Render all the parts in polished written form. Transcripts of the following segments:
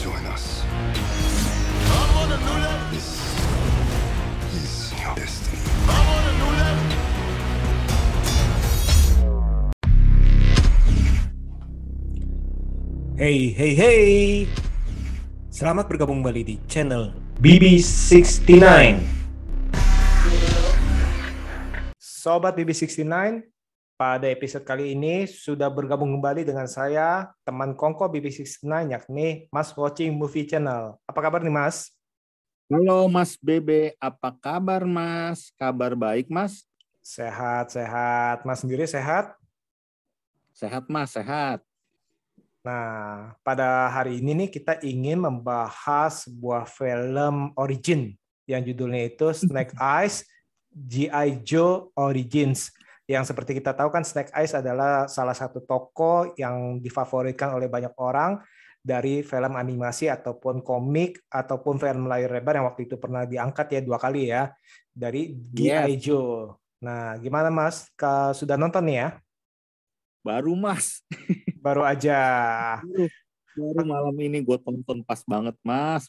join us. This is your destiny. Hey, hey, hey. Selamat bergabung kembali di channel BB69. Sobat BB69, pada episode kali ini sudah bergabung kembali dengan saya, teman kongko BB69, yakni Mas Watching Movie Channel. Apa kabar nih, Mas? Halo Mas Bebe, apa kabar Mas? Kabar baik Mas? Sehat, sehat. Mas sendiri sehat? Sehat Mas, sehat. Nah, pada hari ini nih kita ingin membahas sebuah film origin yang judulnya itu Snake Eyes G.I. Joe Origins. Yang seperti kita tahu kan Snake Eyes adalah salah satu tokoh yang difavoritkan oleh banyak orang dari film animasi ataupun komik ataupun film layar lebar yang waktu itu pernah diangkat ya 2 kali ya dari G.I. Joe. Nah, gimana Mas? Sudah nonton nih ya? Baru Mas. Baru aja. Baru malam ini gue tonton pas banget Mas.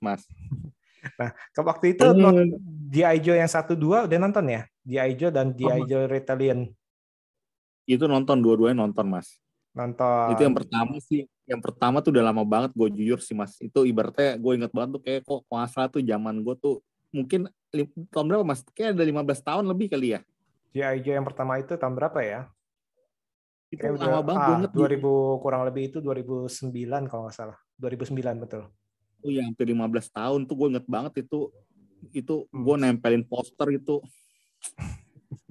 Nah, ke waktu itu G.I. Joe yang 1-2 udah nonton ya? G.I. Joe dan G.I. Joe Rebellion. Itu nonton, dua-duanya nonton Mas. Nonton. Itu yang pertama sih. Yang pertama tuh udah lama banget, gue jujur sih Mas. Itu ibaratnya gue inget banget tuh kayak kok nggak tuh zaman gue tuh mungkin tahun berapa Mas? Kayak ada 15 tahun lebih kali ya. G.I. Joe yang pertama itu tahun berapa ya? Itu kayak lama banget gue inget. 2000 kurang lebih itu 2009 kalau nggak salah. 2009 betul. Oh ya, hampir 15 tahun tuh gue inget banget itu gue nempelin poster itu.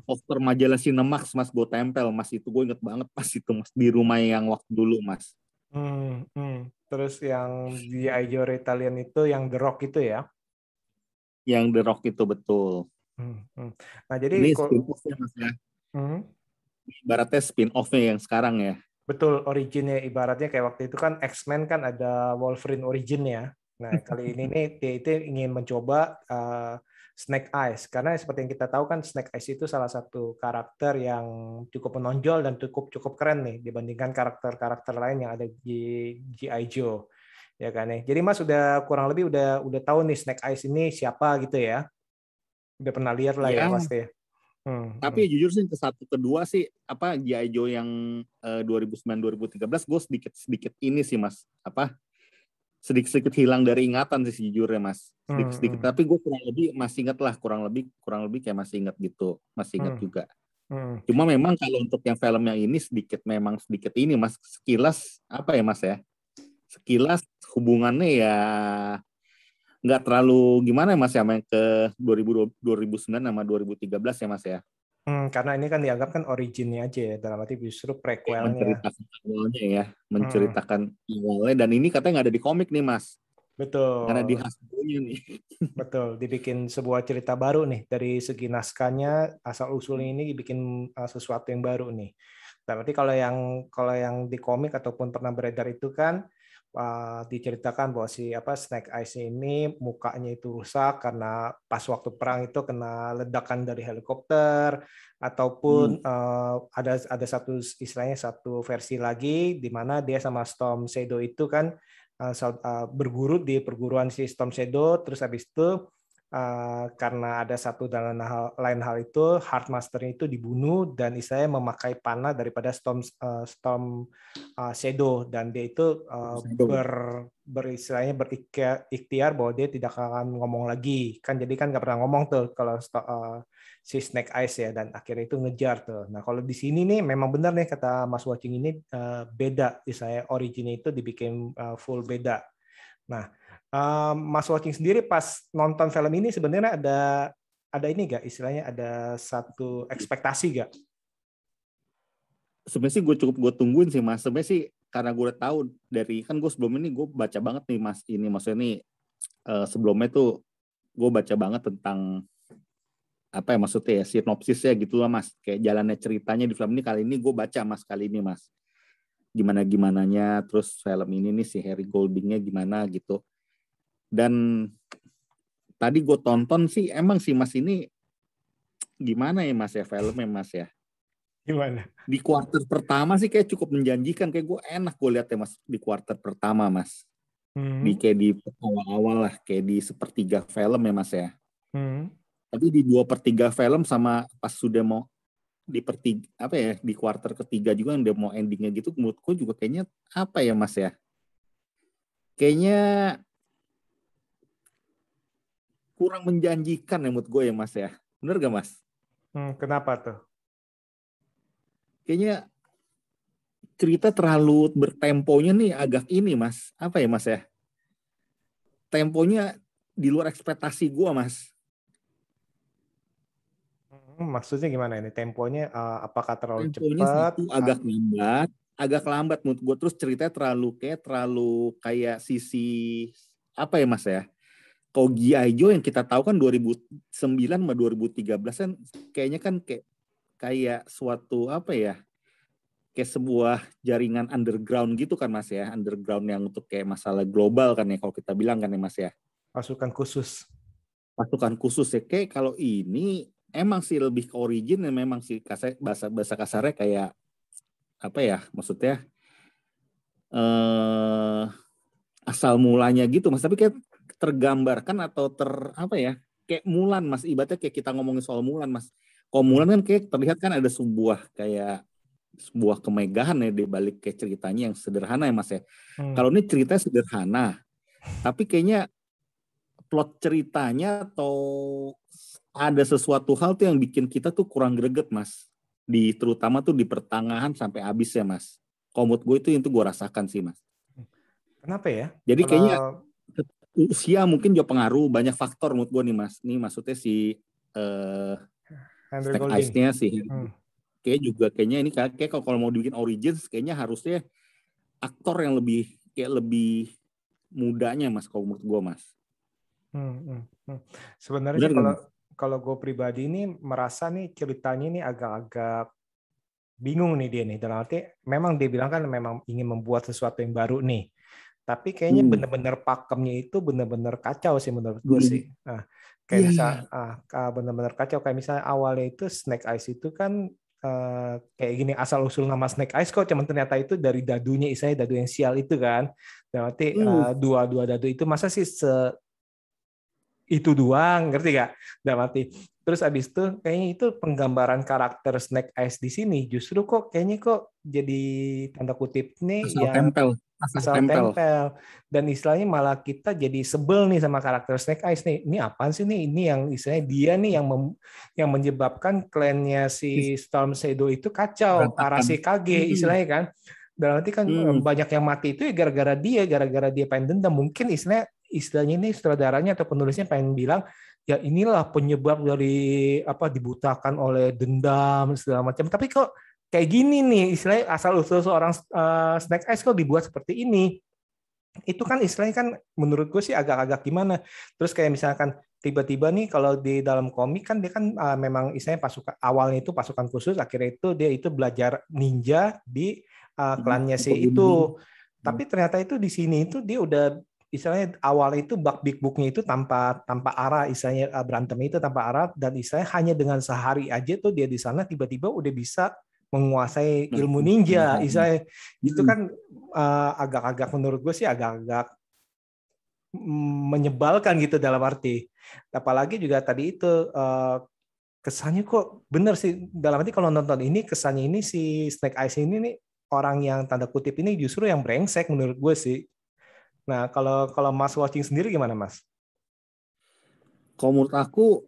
Poster majalah Cinemax Mas, gue tempel Mas, itu gue inget banget pas itu Mas, di rumah yang waktu dulu Mas. Terus yang G.I. Joe Rebellion itu yang The Rock itu ya? Yang The Rock itu betul. Nah jadi ini spin-off-nya Mas ya. Ibaratnya spin-off-nya yang sekarang ya. Betul, originnya ibaratnya kayak waktu itu kan X-Men kan ada Wolverine origin ya. Nah kali ini nih dia itu ingin mencoba Snake Eyes, karena seperti yang kita tahu kan Snake Eyes itu salah satu karakter yang cukup menonjol dan cukup keren nih dibandingkan karakter-karakter lain yang ada di G.I. Joe, ya kan ya. Jadi Mas udah kurang lebih udah tahu nih Snake Eyes ini siapa gitu ya, udah pernah lihat lah ya pasti. Tapi jujur sih ke satu kedua sih apa G.I. Joe yang 2009-2013 gue sedikit ini sih Mas, apa sedikit hilang dari ingatan sih sejujurnya Mas, sedikit tapi gue kurang lebih masih ingat lah, kurang lebih kayak masih ingat gitu, masih ingat juga. Cuma memang kalau untuk yang film yang ini sedikit ini Mas, sekilas apa ya Mas ya, sekilas hubungannya ya nggak terlalu gimana ya Mas ya, yang ke 2009 sama 2013 ya Mas ya. Karena ini kan dianggap kan originnya aja ya, dalam arti justru prequelnya. Menceritakan awalnya ya, menceritakan awalnya, dan ini katanya nggak ada di komik nih Mas. Betul. Karena di Hasbro-nya nih. Betul, dibikin sebuah cerita baru nih dari segi naskahnya, asal usulnya ini dibikin sesuatu yang baru nih. Berarti kalau yang di komik ataupun pernah beredar itu kan diceritakan bahwa si Snake Eyes ini mukanya itu rusak karena pas waktu perang itu kena ledakan dari helikopter, ataupun ada satu versi lagi di mana dia sama Storm Shadow itu kan berguru di perguruan si Storm Shadow, terus habis itu karena ada satu dan lain hal itu Heartmaster itu dibunuh dan istilahnya memakai panah daripada Storm Shadow, dan dia itu beristilahnya berikhtiar bahwa dia tidak akan ngomong lagi kan, jadi kan nggak pernah ngomong tuh kalau si Snake Eyes ya, dan akhirnya itu ngejar tuh. Nah kalau di sini nih memang benar nih kata Mas Watching ini beda, istilahnya originnya itu dibikin full beda. Nah Mas Watching sendiri pas nonton film ini sebenarnya ada ini nggak, istilahnya ada satu ekspektasi nggak? Sebenarnya sih gue tungguin sih Mas. Sebenarnya sih karena gue udah tahu dari, kan gue sebelum ini gue baca banget nih Mas, ini maksudnya nih sebelumnya tuh gue baca banget tentang apa ya maksudnya ya, sinopsisnya gitu lah Mas, kayak jalannya ceritanya di film ini. Kali ini gue baca Mas, kali ini Mas, gimananya, terus film ini nih si Harry Golding-nya gimana gitu. Dan tadi gue tonton sih emang sih Mas, ini gimana ya Mas ya, filmnya Mas ya, gimana? Di kuarter pertama sih kayak cukup menjanjikan, kayak gue enak gue lihat ya Mas di kuarter pertama Mas. kayak di awal-awal lah, kayak di sepertiga film ya Mas ya. Tapi di 2/3 film sama pas sudah mau di di kuarter ketiga juga udah mau endingnya gitu, menurutku juga kayaknya apa ya Mas ya, kayaknya kurang menjanjikan ya menurut gue ya Mas ya. Bener gak Mas? Kenapa tuh? Kayaknya cerita terlalu bertemponya nih agak ini Mas. Apa ya Mas ya? Temponya di luar ekspektasi gue Mas. Maksudnya gimana ini? Temponya apakah terlalu Temponya cepat? satu agak lambat menurut gue. Terus ceritanya terlalu kayak sisi apa ya Mas ya? Kalau G.I. Joe yang kita tahu kan 2009 sama 2013 kan kayaknya kan kayak suatu apa ya? Kayak sebuah jaringan underground gitu kan Mas ya. Underground yang untuk kayak masalah global kan ya kalau kita bilang kan ya Mas ya. Pasukan khusus. Pasukan khusus ya. Kayak kalau ini emang sih lebih ke origin ya, memang sih bahasa kasarnya kayak apa ya? Maksudnya asal mulanya gitu Mas. Tapi kayak tergambarkan atau apa ya? Kayak Mulan Mas. Ibaratnya kayak kita ngomongin soal Mulan Mas. Kalau Mulan kan kayak terlihat kan ada sebuah kemegahan ya di balik kayak ceritanya yang sederhana ya Mas ya. Kalau ini ceritanya sederhana, tapi kayaknya plot ceritanya atau ada sesuatu hal tuh yang bikin kita tuh kurang greget Mas. Terutama tuh di pertengahan sampai habis ya Mas. Komut gue itu gue rasakan sih Mas. Kenapa ya? Jadi kayaknya usia mungkin juga pengaruh, banyak faktor menurut gue nih Mas. Nih maksudnya si Snake Eyes-nya sih. Kayaknya ini kayak kalau mau dibikin origins kayaknya harusnya aktor yang lebih mudanya Mas kalau menurut gue Mas. Sebenarnya sih kalau gue pribadi ini merasa nih ceritanya ini agak-agak bingung nih dia nih. Dalam arti memang dia bilang kan memang ingin membuat sesuatu yang baru nih. Tapi kayaknya benar-benar pakemnya itu benar-benar kacau sih menurut gue sih. Nah, kayak benar-benar kacau. Kayak misalnya awalnya itu Snake Eyes itu kan kayak gini, asal usul nama Snake Eyes kok cuman ternyata itu dari dadunya, istilahnya dadu yang sial itu kan. Berarti dua dadu itu masa sih itu doang, ngerti gak? Terus abis itu kayaknya itu penggambaran karakter Snake Eyes di sini justru kok jadi tanda kutip nih asal tempel, dan istilahnya malah kita jadi sebel nih sama karakter Snake Eyes nih. Ini apaan sih nih? Ini yang istilahnya dia nih yang menyebabkan klannya si Storm Shadow itu kacau, Arase Kage istilahnya kan. Dan nanti kan banyak yang mati itu ya gara-gara dia pengen dendam. Mungkin istilahnya ini sutradaranya atau penulisnya pengen bilang ya inilah penyebab dari dibutakan oleh dendam segala macam. Tapi kok kayak gini nih, istilahnya asal-usul seorang Snake Eyes kok dibuat seperti ini. Itu kan istilahnya kan menurut gue sih agak-agak gimana. Terus kayak misalkan tiba-tiba nih kalau di dalam komik kan dia kan memang istilahnya awalnya itu pasukan khusus, akhirnya itu dia itu belajar ninja di klannya si itu. Tapi ternyata itu di sini itu dia udah istilahnya awalnya itu big booknya itu tanpa arah, istilahnya berantem itu tanpa arah, dan istilahnya hanya dengan sehari aja tuh dia di sana tiba-tiba udah bisa menguasai ilmu ninja. Istilahnya itu kan agak-agak menurut gue sih agak-agak menyebalkan gitu dalam arti. Apalagi juga tadi itu kesannya kok bener sih dalam arti kalau nonton ini kesannya ini si Snake Eyes ini nih orang yang tanda kutip ini justru yang brengsek menurut gue sih. Nah, kalau Mas watching sendiri gimana, Mas? Kalau menurut aku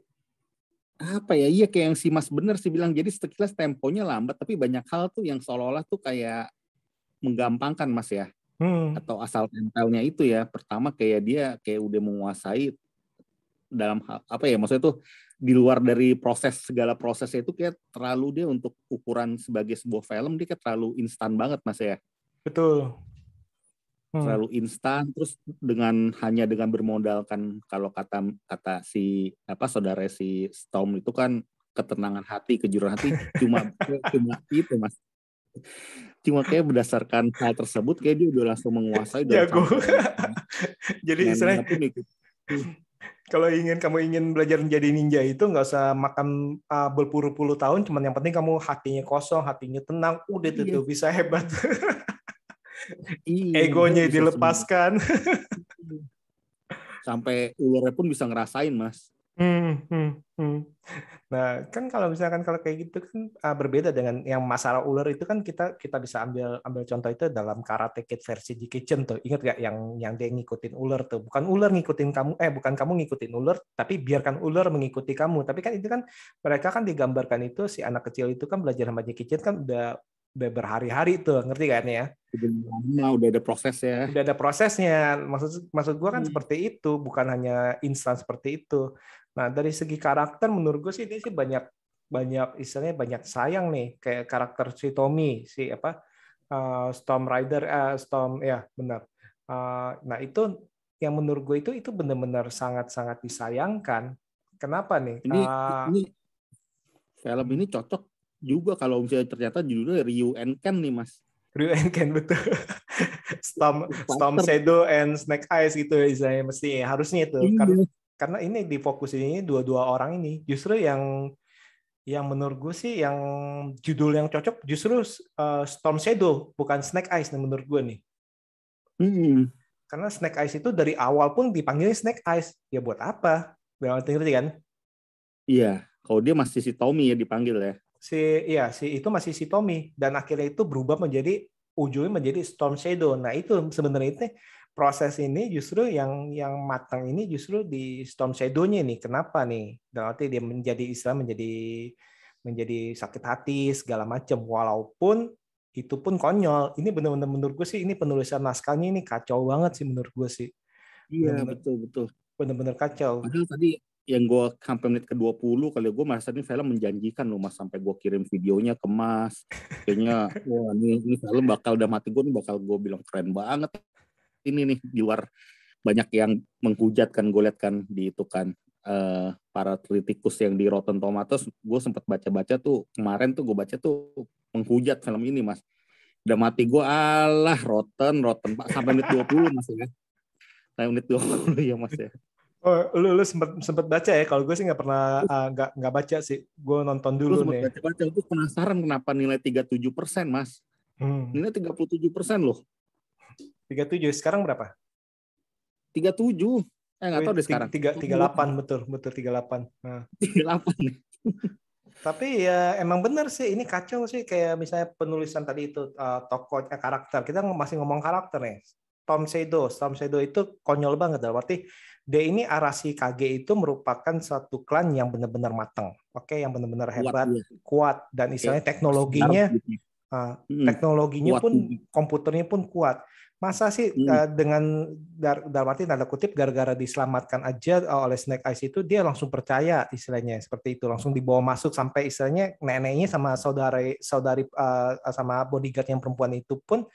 apa ya, iya kayak yang si Mas bener sih bilang, jadi sekilas temponya lambat tapi banyak hal tuh yang seolah-olah tuh kayak menggampangkan Mas ya. Atau asal tempelnya itu ya. Pertama kayak dia kayak udah menguasai dalam hal apa ya, maksudnya tuh di luar dari segala prosesnya itu kayak terlalu dia untuk ukuran sebagai sebuah film dia kayak terlalu instan banget Mas ya. Betul. Terlalu instan, terus hanya dengan bermodalkan kalau kata si saudara si Storm itu kan ketenangan hati, kejujuran hati, cuma itu Mas. Cuma kayak berdasarkan hal tersebut kayak dia udah langsung menguasai jago. Jadi istilahnya kalau kamu ingin belajar menjadi ninja itu nggak usah makan berpuluh-puluh tahun, cuman yang penting kamu hatinya kosong, hatinya tenang, udah tuh bisa hebat. Egonya dilepaskan. sampai ularnya pun bisa ngerasain, Mas. Hmm, hmm, hmm. Nah, kan kalau misalkan kalau kayak gitu kan berbeda dengan yang masalah ular itu kan kita bisa ambil contoh itu dalam Karate Kid versi Jackie Chan tuh. Ingat gak yang dia ngikutin ular tuh? Bukan ular ngikutin kamu, bukan kamu ngikutin ular, tapi biarkan ular mengikuti kamu. Tapi kan itu kan mereka kan digambarkan itu si anak kecil itu kan belajar sama Jackie Chan kan udah berhari-hari tuh, ngerti kan ya? Udah ada proses ya. Udah ada prosesnya. Maksud gue kan seperti itu, bukan hanya instan seperti itu. Nah, dari segi karakter menurut gue sih ini sih banyak istilahnya banyak sayang nih, kayak karakter si Tommy, si apa Storm Rider, Storm ya benar. Nah, itu yang menurut gue itu benar-benar sangat-sangat disayangkan. Kenapa nih? Ini film ini cocok juga kalau misalnya ternyata judulnya Ryu and Ken nih, Mas. Ryu and Ken, betul. Storm Shadow and Snake Eyes gitu istilahnya, mesti harusnya itu. Karena ini difokusin ini dua orang ini. Justru yang menurut gue sih yang judul yang cocok justru Storm Shadow, bukan Snake Eyes nih menurut gue nih. Karena Snake Eyes itu dari awal pun dipanggilnya Snake Eyes. Ya buat apa? Ngerti kan? Iya, kalau dia masih si Tommy ya dipanggil ya. Itu masih si Tommy, dan akhirnya itu berubah menjadi ujungnya menjadi Storm Shadow. Nah, itu sebenarnya itu proses ini justru yang matang ini justru di Storm Shadow-nya nih. Kenapa nih? Dan arti dia menjadi sakit hati segala macam, walaupun itu pun konyol. Ini benar-benar menurut gue sih ini penulisan naskahnya ini kacau banget sih menurut gue sih. Iya, betul. Benar-benar kacau. Padahal tadi yang gue sampai menit ke-20 kali gue merasa ini film menjanjikan loh, Mas, sampai gue kirim videonya ke Mas. Kayaknya wah ini film bakal udah mati gue nih, bakal gue bilang keren banget. Ini nih di luar banyak yang menghujat kan, gue lihat kan di itu kan para kritikus yang di Rotten Tomatoes, gue sempat baca-baca tuh kemarin tuh gue baca tuh menghujat film ini, Mas. Udah mati gue, alah Rotten Pak sampai menit 20 Mas ya. Sampai menit 20 ya Mas ya. Oh, lu sempat baca ya? Kalau gue sih nggak pernah nggak baca sih. Gue nonton dulu nih. Baca-baca itu penasaran kenapa nilai 37%, Mas. Nilai 37% loh. 37 sekarang berapa? 37. Nggak tahu deh sekarang. 38 betul 38. Nah. 38. Tapi ya emang benar sih ini kacau sih, kayak misalnya penulisan tadi itu tokoh karakter. Kita masih ngomong karakter nih. Storm Shadow itu konyol banget. Berarti dia ini Arashikage itu merupakan suatu klan yang benar-benar matang. Oke, yang benar-benar hebat, kuat, dan istilahnya teknologinya pun komputernya pun kuat. Masa sih dengan dalam arti tanda kutip gara-gara diselamatkan aja oleh Snake Eyes itu dia langsung percaya istilahnya seperti itu, langsung dibawa masuk sampai istilahnya neneknya sama saudari sama bodyguard yang perempuan itu pun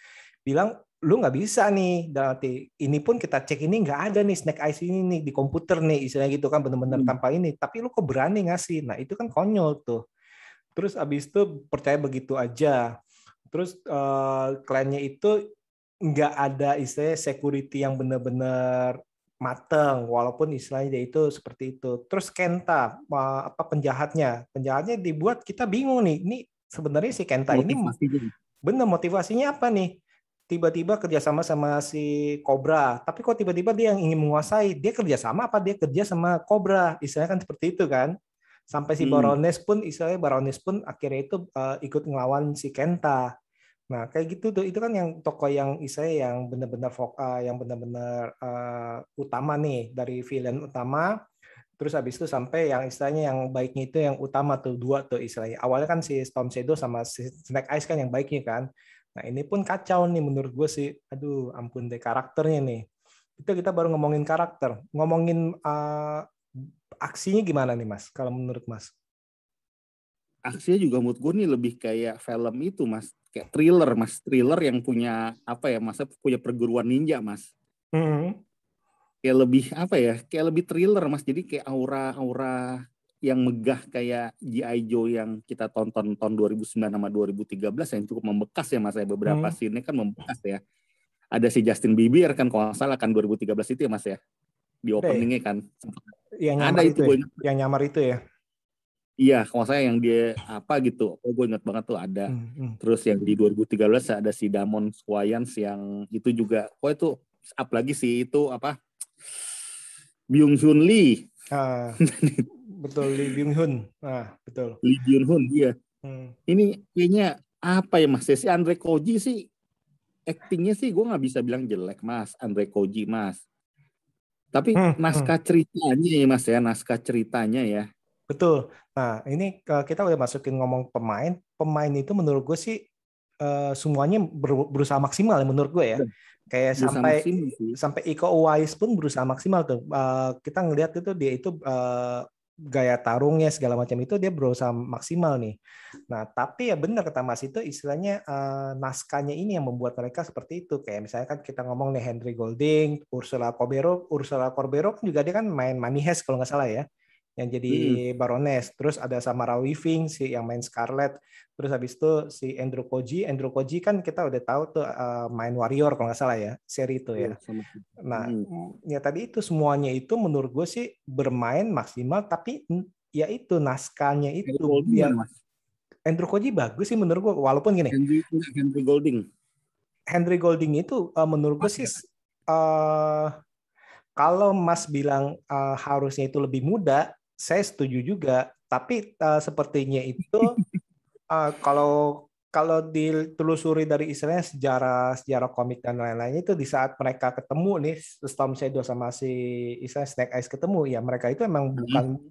bilang lu nggak bisa nih, berarti ini pun kita cek ini nggak ada nih Snake Eyes ini nih di komputer nih istilahnya gitu kan, benar-benar tanpa ini, tapi lu kok berani ngasih? Nah itu kan konyol tuh. Terus abis itu percaya begitu aja. Terus kliennya itu nggak ada istilahnya security yang benar-benar mateng, walaupun istilahnya dia itu seperti itu. Terus Kenta, penjahatnya dibuat kita bingung nih. Ini sebenarnya si Kenta ini benar motivasinya apa nih? Tiba-tiba kerjasama sama si Cobra, tapi kok tiba-tiba dia yang ingin menguasai? Dia kerjasama apa dia kerja sama Cobra? Istilahnya kan seperti itu kan. Sampai si Baroness pun akhirnya itu ikut ngelawan si Kenta. Nah, kayak gitu tuh, itu kan yang tokoh yang istilahnya yang benar-benar utama nih dari villain utama. Terus habis itu sampai yang istilahnya yang baiknya itu yang utama tuh dua tuh istilahnya. Awalnya kan si Storm Shadow sama si Snake Eyes kan yang baiknya kan. Nah, ini pun kacau nih menurut gue sih. Aduh, ampun deh karakternya nih. Kita baru ngomongin karakter, ngomongin aksinya gimana nih Mas? Kalau menurut Mas? Aksinya juga menurut gue nih lebih kayak film itu Mas, kayak thriller Mas, thriller yang punya apa ya Mas, punya perguruan ninja Mas. Kayak lebih apa ya, kayak lebih thriller Mas, jadi kayak aura yang megah kayak G.I. Joe yang kita tonton tahun 2009 sama 2013 yang cukup membekas ya Mas, ya beberapa scene kan membekas ya. Ada si Justin Bieber kan kalau nggak salah kan 2013 itu ya Mas ya, di openingnya kan. Yang nyamar ada itu ya? Yang nyamar itu ya? Iya, kalau saya yang dia apa gitu, gue ingat banget tuh ada. Terus yang di 2013 ada si Damon Wayans yang itu juga, itu apalagi sih itu apa? Byung Hun Lee. Ah, betul, Lee Byung Hun. Betul. Lee Byung Hun, iya. Hmm. Ini kayaknya apa ya Mas? Si Andre Koji sih actingnya sih gue nggak bisa bilang jelek Mas, Andre Koji Mas. Tapi naskah ceritanya ya Mas ya, naskah ceritanya ya. Betul. Nah ini kita udah masukin ngomong pemain. Pemain itu menurut gue sih semuanya berusaha maksimal ya menurut gue ya. Kayak Berusaha maksimal sih. sampai Iko Uwais pun berusaha maksimal tuh. Kita ngelihat itu dia itu gaya tarungnya segala macam itu dia berusaha maksimal nih. Nah, tapi ya benar kata Mas itu istilahnya naskahnya ini yang membuat mereka seperti itu. Kayak misalnya kan kita ngomong nih Henry Golding, Ursula Corbero kan juga dia kan main Money Heist kalau nggak salah ya, yang jadi Baroness. Terus ada Samara Weaving si yang main Scarlet. Terus habis itu si Andrew Koji kan kita udah tahu tuh main Warrior kalau nggak salah ya, seri itu ya. Nah, ya tadi itu semuanya itu menurut gue sih bermain maksimal, tapi ya itu naskahnya itu ya. Andrew Koji bagus sih menurut gue, walaupun gini. Henry Golding itu menurut gue sih kalau Mas bilang harusnya itu lebih muda, saya setuju juga. Tapi sepertinya itu kalau ditelusuri dari istilahnya sejarah komik dan lain-lainnya itu di saat mereka ketemu nih Storm Shadow sama si istilahnya Snake Eyes ketemu ya mereka itu emang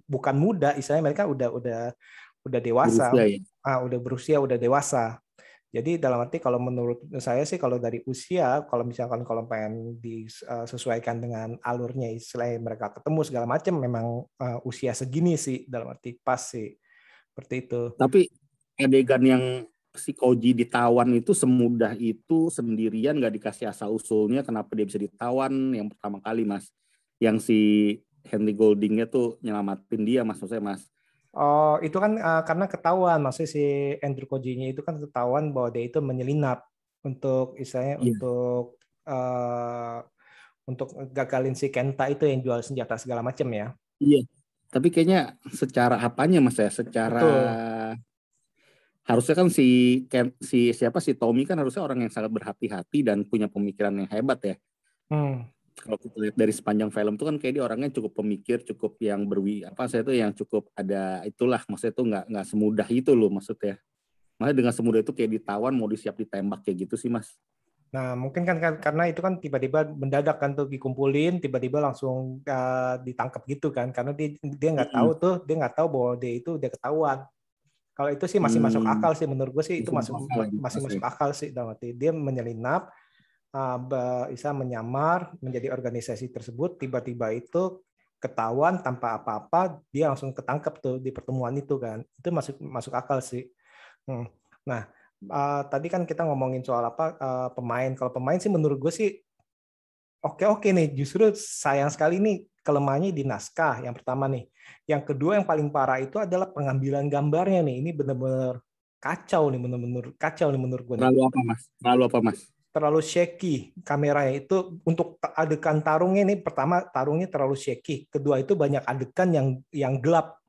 bukan muda, istilahnya mereka udah dewasa, udah berusia, udah dewasa. Jadi dalam arti kalau menurut saya sih kalau dari usia, kalau misalkan kalau pengen disesuaikan dengan alurnya istilahnya mereka ketemu segala macam memang usia segini sih dalam arti pas sih seperti itu. Tapi adegan yang si Koji ditawan itu semudah itu sendirian nggak dikasih asal usulnya kenapa dia bisa ditawan yang pertama kali Mas, yang si Henry Goldingnya tuh nyelamatin dia maksudnya Mas. Oh itu kan karena ketahuan maksudnya si Andrew Koji-nya itu kan ketahuan bahwa dia itu menyelinap untuk istilahnya untuk gagalin si Kenta itu yang jual senjata segala macam ya. Iya. Tapi kayaknya secara apanya Mas ya? Secara harusnya kan si Tommy kan harusnya orang yang sangat berhati-hati dan punya pemikiran yang hebat ya. Kalau kita lihat dari sepanjang film itu kan kayak dia orangnya cukup pemikir, cukup yang yang cukup ada itulah, maksudnya itu nggak semudah itu loh maksudnya. Maksudnya dengan semudah itu kayak ditawan mau disiap ditembak kayak gitu sih Mas. Nah mungkin kan karena itu kan tiba-tiba mendadak kan tuh dikumpulin, tiba-tiba langsung ditangkap gitu kan, karena dia nggak tahu tuh, dia nggak tahu bahwa dia itu udah ketahuan. Kalau itu sih masih masuk akal sih menurut gue sih itu masih masuk akal sih, dalam arti dia menyelinap, bisa menyamar menjadi organisasi tersebut, tiba-tiba itu ketahuan tanpa apa-apa dia langsung ketangkep tuh di pertemuan itu kan, itu masuk akal sih. Nah tadi kan kita ngomongin soal pemain. Kalau pemain sih menurut gue sih oke nih, justru sayang sekali nih kelemahannya di naskah yang pertama nih. Yang kedua yang paling parah itu adalah pengambilan gambarnya nih, ini benar-benar kacau nih, benar-benar kacau nih menurut gue. Terlalu apa mas? Terlalu shaky kameranya itu untuk adegan tarungnya nih. Pertama tarungnya terlalu shaky, kedua itu banyak adegan yang gelap,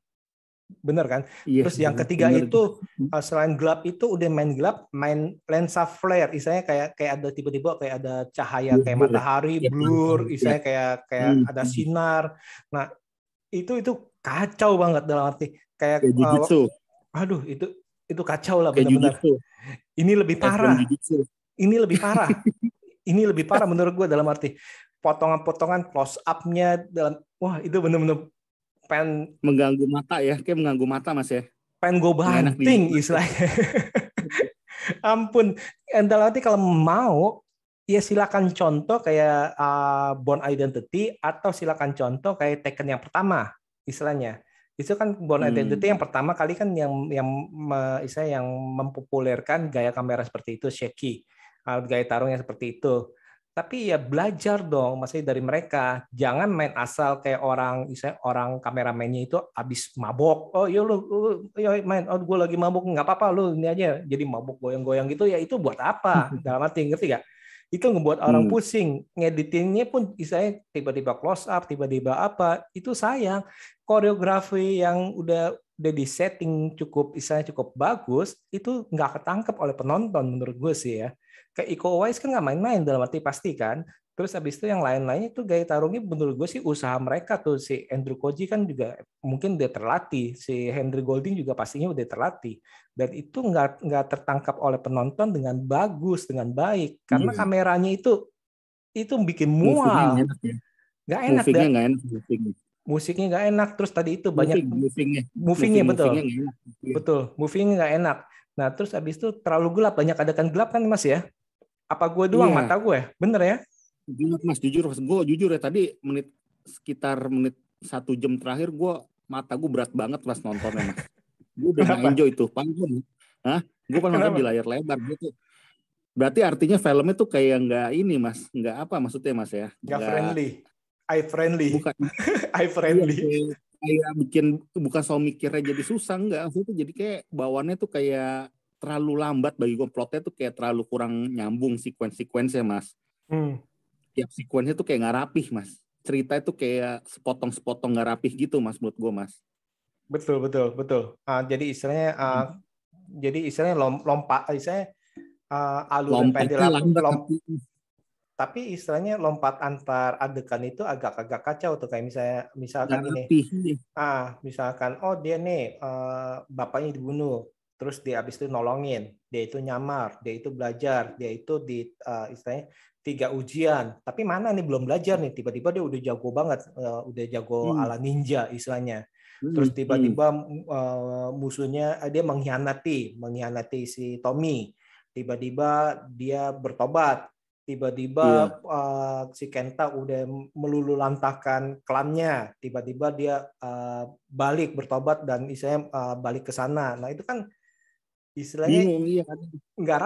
bener kan? Iya, terus yang ketiga itu selain gelap itu udah main gelap, main lensa flare, istilahnya kayak ada tiba-tiba kayak ada cahaya kayak matahari blur, istilahnya kayak ada sinar. Nah itu kacau banget dalam arti kayak aduh itu kacau lah benar-benar. Ini lebih parah. Ini lebih parah menurut gue dalam arti potongan-potongan close up-nya dalam itu benar-benar pengen mengganggu mata ya, kayak mengganggu mata Mas ya. Pengen gue banting istilahnya. Ampun, dalam arti kalau mau ya silakan contoh kayak Bourne Identity atau silakan contoh kayak Taken yang pertama istilahnya. Itu kan Bourne Identity yang pertama kali kan yang mempopulerkan gaya kamera seperti itu, shaky, gaya tarungnya seperti itu. Tapi ya belajar dong, maksudnya dari mereka. Jangan main asal kayak orang kameramennya itu habis mabok. Oh iya lu main, gue lagi mabok, nggak apa-apa lu ini aja jadi mabok goyang-goyang gitu ya, itu buat apa? Dalam arti ngerti gak? Itu ngebuat orang pusing. Ngeditingnya pun istilahnya tiba-tiba close up, tiba-tiba apa, itu sayang. Koreografi yang udah di-setting cukup bagus, itu nggak ketangkep oleh penonton menurut gue sih ya. Kayak Iko Uwais kan nggak main-main dalam arti pasti kan. Terus habis itu yang lain-lainnya tuh gaya tarungnya menurut gue sih usaha mereka tuh. Si Andrew Koji kan juga mungkin udah terlatih, si Henry Golding juga pastinya udah terlatih, dan itu nggak tertangkap oleh penonton dengan bagus, dengan baik, karena Iya. kameranya itu bikin Movingnya nggak mual, enak ya. nggak enak Movingnya dah, nggak enak. Moving. musiknya nggak enak, terus tadi itu banyak Movingnya. movingnya, betul, Movingnya nggak enak. Iya. betul, movingnya nggak enak. Nah terus habis itu terlalu gelap, banyak adegan gelap kan Mas ya? Apa gue doang Iya. mata gue, bener ya? Jujur Mas, gue jujur ya tadi sekitar menit 1 jam terakhir mata gue berat banget Mas nontonnya Mas. Gue udah nggak Kenapa? enjoy tuh panggung. Gue pernah nonton di Kenapa? layar lebar gitu. Berarti artinya filmnya tuh kayak nggak ini Mas, nggak apa maksudnya Mas ya? Nggak Nggak, friendly, eye friendly, bukan. eye Iya, friendly. kayak bikin bukan soal mikirnya jadi susah nggak, maksudnya jadi kayak bawaannya tuh kayak terlalu lambat bagi gue, plotnya tuh kayak terlalu kurang nyambung sekuensnya Mas. Tiap sekuensnya tuh kayak nggak rapih Mas. Cerita itu kayak sepotong-sepotong nggak rapih gitu Mas menurut gue Mas. Betul, betul, betul. Jadi istilahnya lompat, istilahnya alur yang pengen Lompatnya lambat tapi istilahnya lompat antar adegan itu agak-agak kacau tuh, kayak misalkan nggak ini, rapih. misalkan dia nih bapaknya dibunuh, terus dia habis itu nolongin, dia itu nyamar, dia itu belajar, dia itu istilahnya 3 ujian, tapi mana nih belum belajar nih, tiba-tiba dia udah jago banget, udah jago ala ninja istilahnya. Terus tiba-tiba musuhnya dia mengkhianati si Tommy, tiba-tiba dia bertobat, tiba-tiba si Kenta udah melululantahkan klannya, tiba-tiba dia balik bertobat dan istilahnya balik ke sana. Nah itu kan istilahnya Bingung iya kan. nggak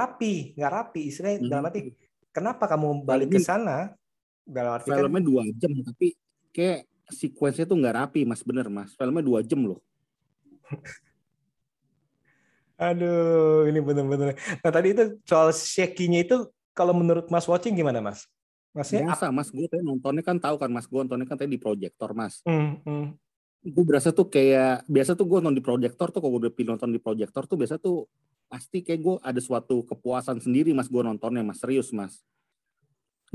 rapi istilahnya, dalam arti kenapa kamu balik ke Filmnya, sana, dalam arti kan filmnya 2 jam tapi kayak sekuensnya tuh nggak rapi Mas, bener Mas. Filmnya 2 jam loh. aduh ini bener-bener. Nah tadi itu soal shaky-nya itu kalau menurut Mas watching gimana Mas? Maksudnya Berasa Mas, gue tadi nontonnya kan tahu kan Mas, gue nontonnya kan tadi di proyektor Mas. Hmm. Gue berasa tuh kayak biasa tuh gue nonton di proyektor tuh, kalau gue udah nonton di proyektor tuh biasa tuh pasti kayak gue ada suatu kepuasan sendiri Mas, gue nontonnya Mas, serius Mas.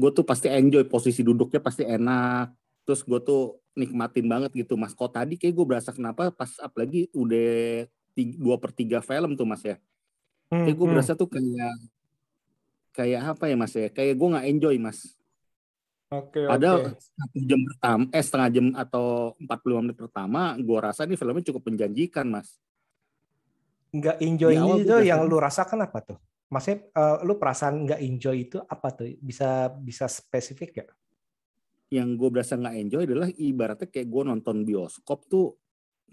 Gue tuh pasti enjoy, posisi duduknya pasti enak, terus gue tuh nikmatin banget gitu Mas. Kok tadi kayak gue berasa kenapa pas apalagi udah 2/3 film tuh Mas ya, kayak gue berasa tuh kayak apa ya Mas ya, kayak gue nggak enjoy Mas. Oke. Padahal 1 jam pertama, setengah jam atau 45 menit pertama, gue rasa nih filmnya cukup menjanjikan Mas. Nggak Di enjoy awal ini gue tuh berasa, yang lu rasakan apa tuh? Maksudnya lu perasaan nggak enjoy itu apa tuh? Bisa spesifik gak? yang gue berasa nggak enjoy adalah ibaratnya kayak gue nonton bioskop tuh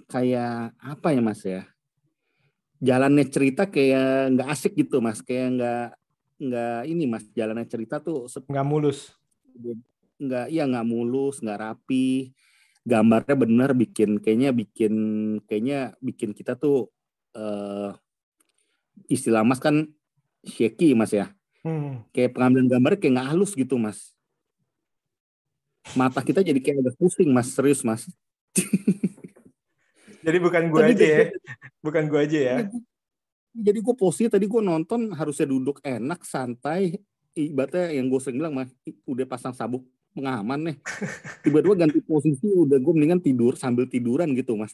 kayak apa ya Mas ya? Jalannya cerita kayak nggak asik gitu Mas, kayak nggak ini Mas, jalannya cerita tuh Nggak mulus. nggak mulus, nggak rapi, gambarnya bener kayaknya bikin kita tuh istilah Mas kan shaky Mas ya, kayak pengambilan gambarnya kayak nggak halus gitu Mas, mata kita jadi kayak agak pusing Mas, serius Mas. Jadi bukan gue aja ya, bukan gue aja ya. Jadi gue posisi tadi gue nonton harusnya duduk enak santai, ibaratnya yang gue sering bilang Mas, udah pasang sabuk pengaman nih, tiba-tiba ganti posisi, udah gue mendingan tidur sambil tiduran gitu Mas.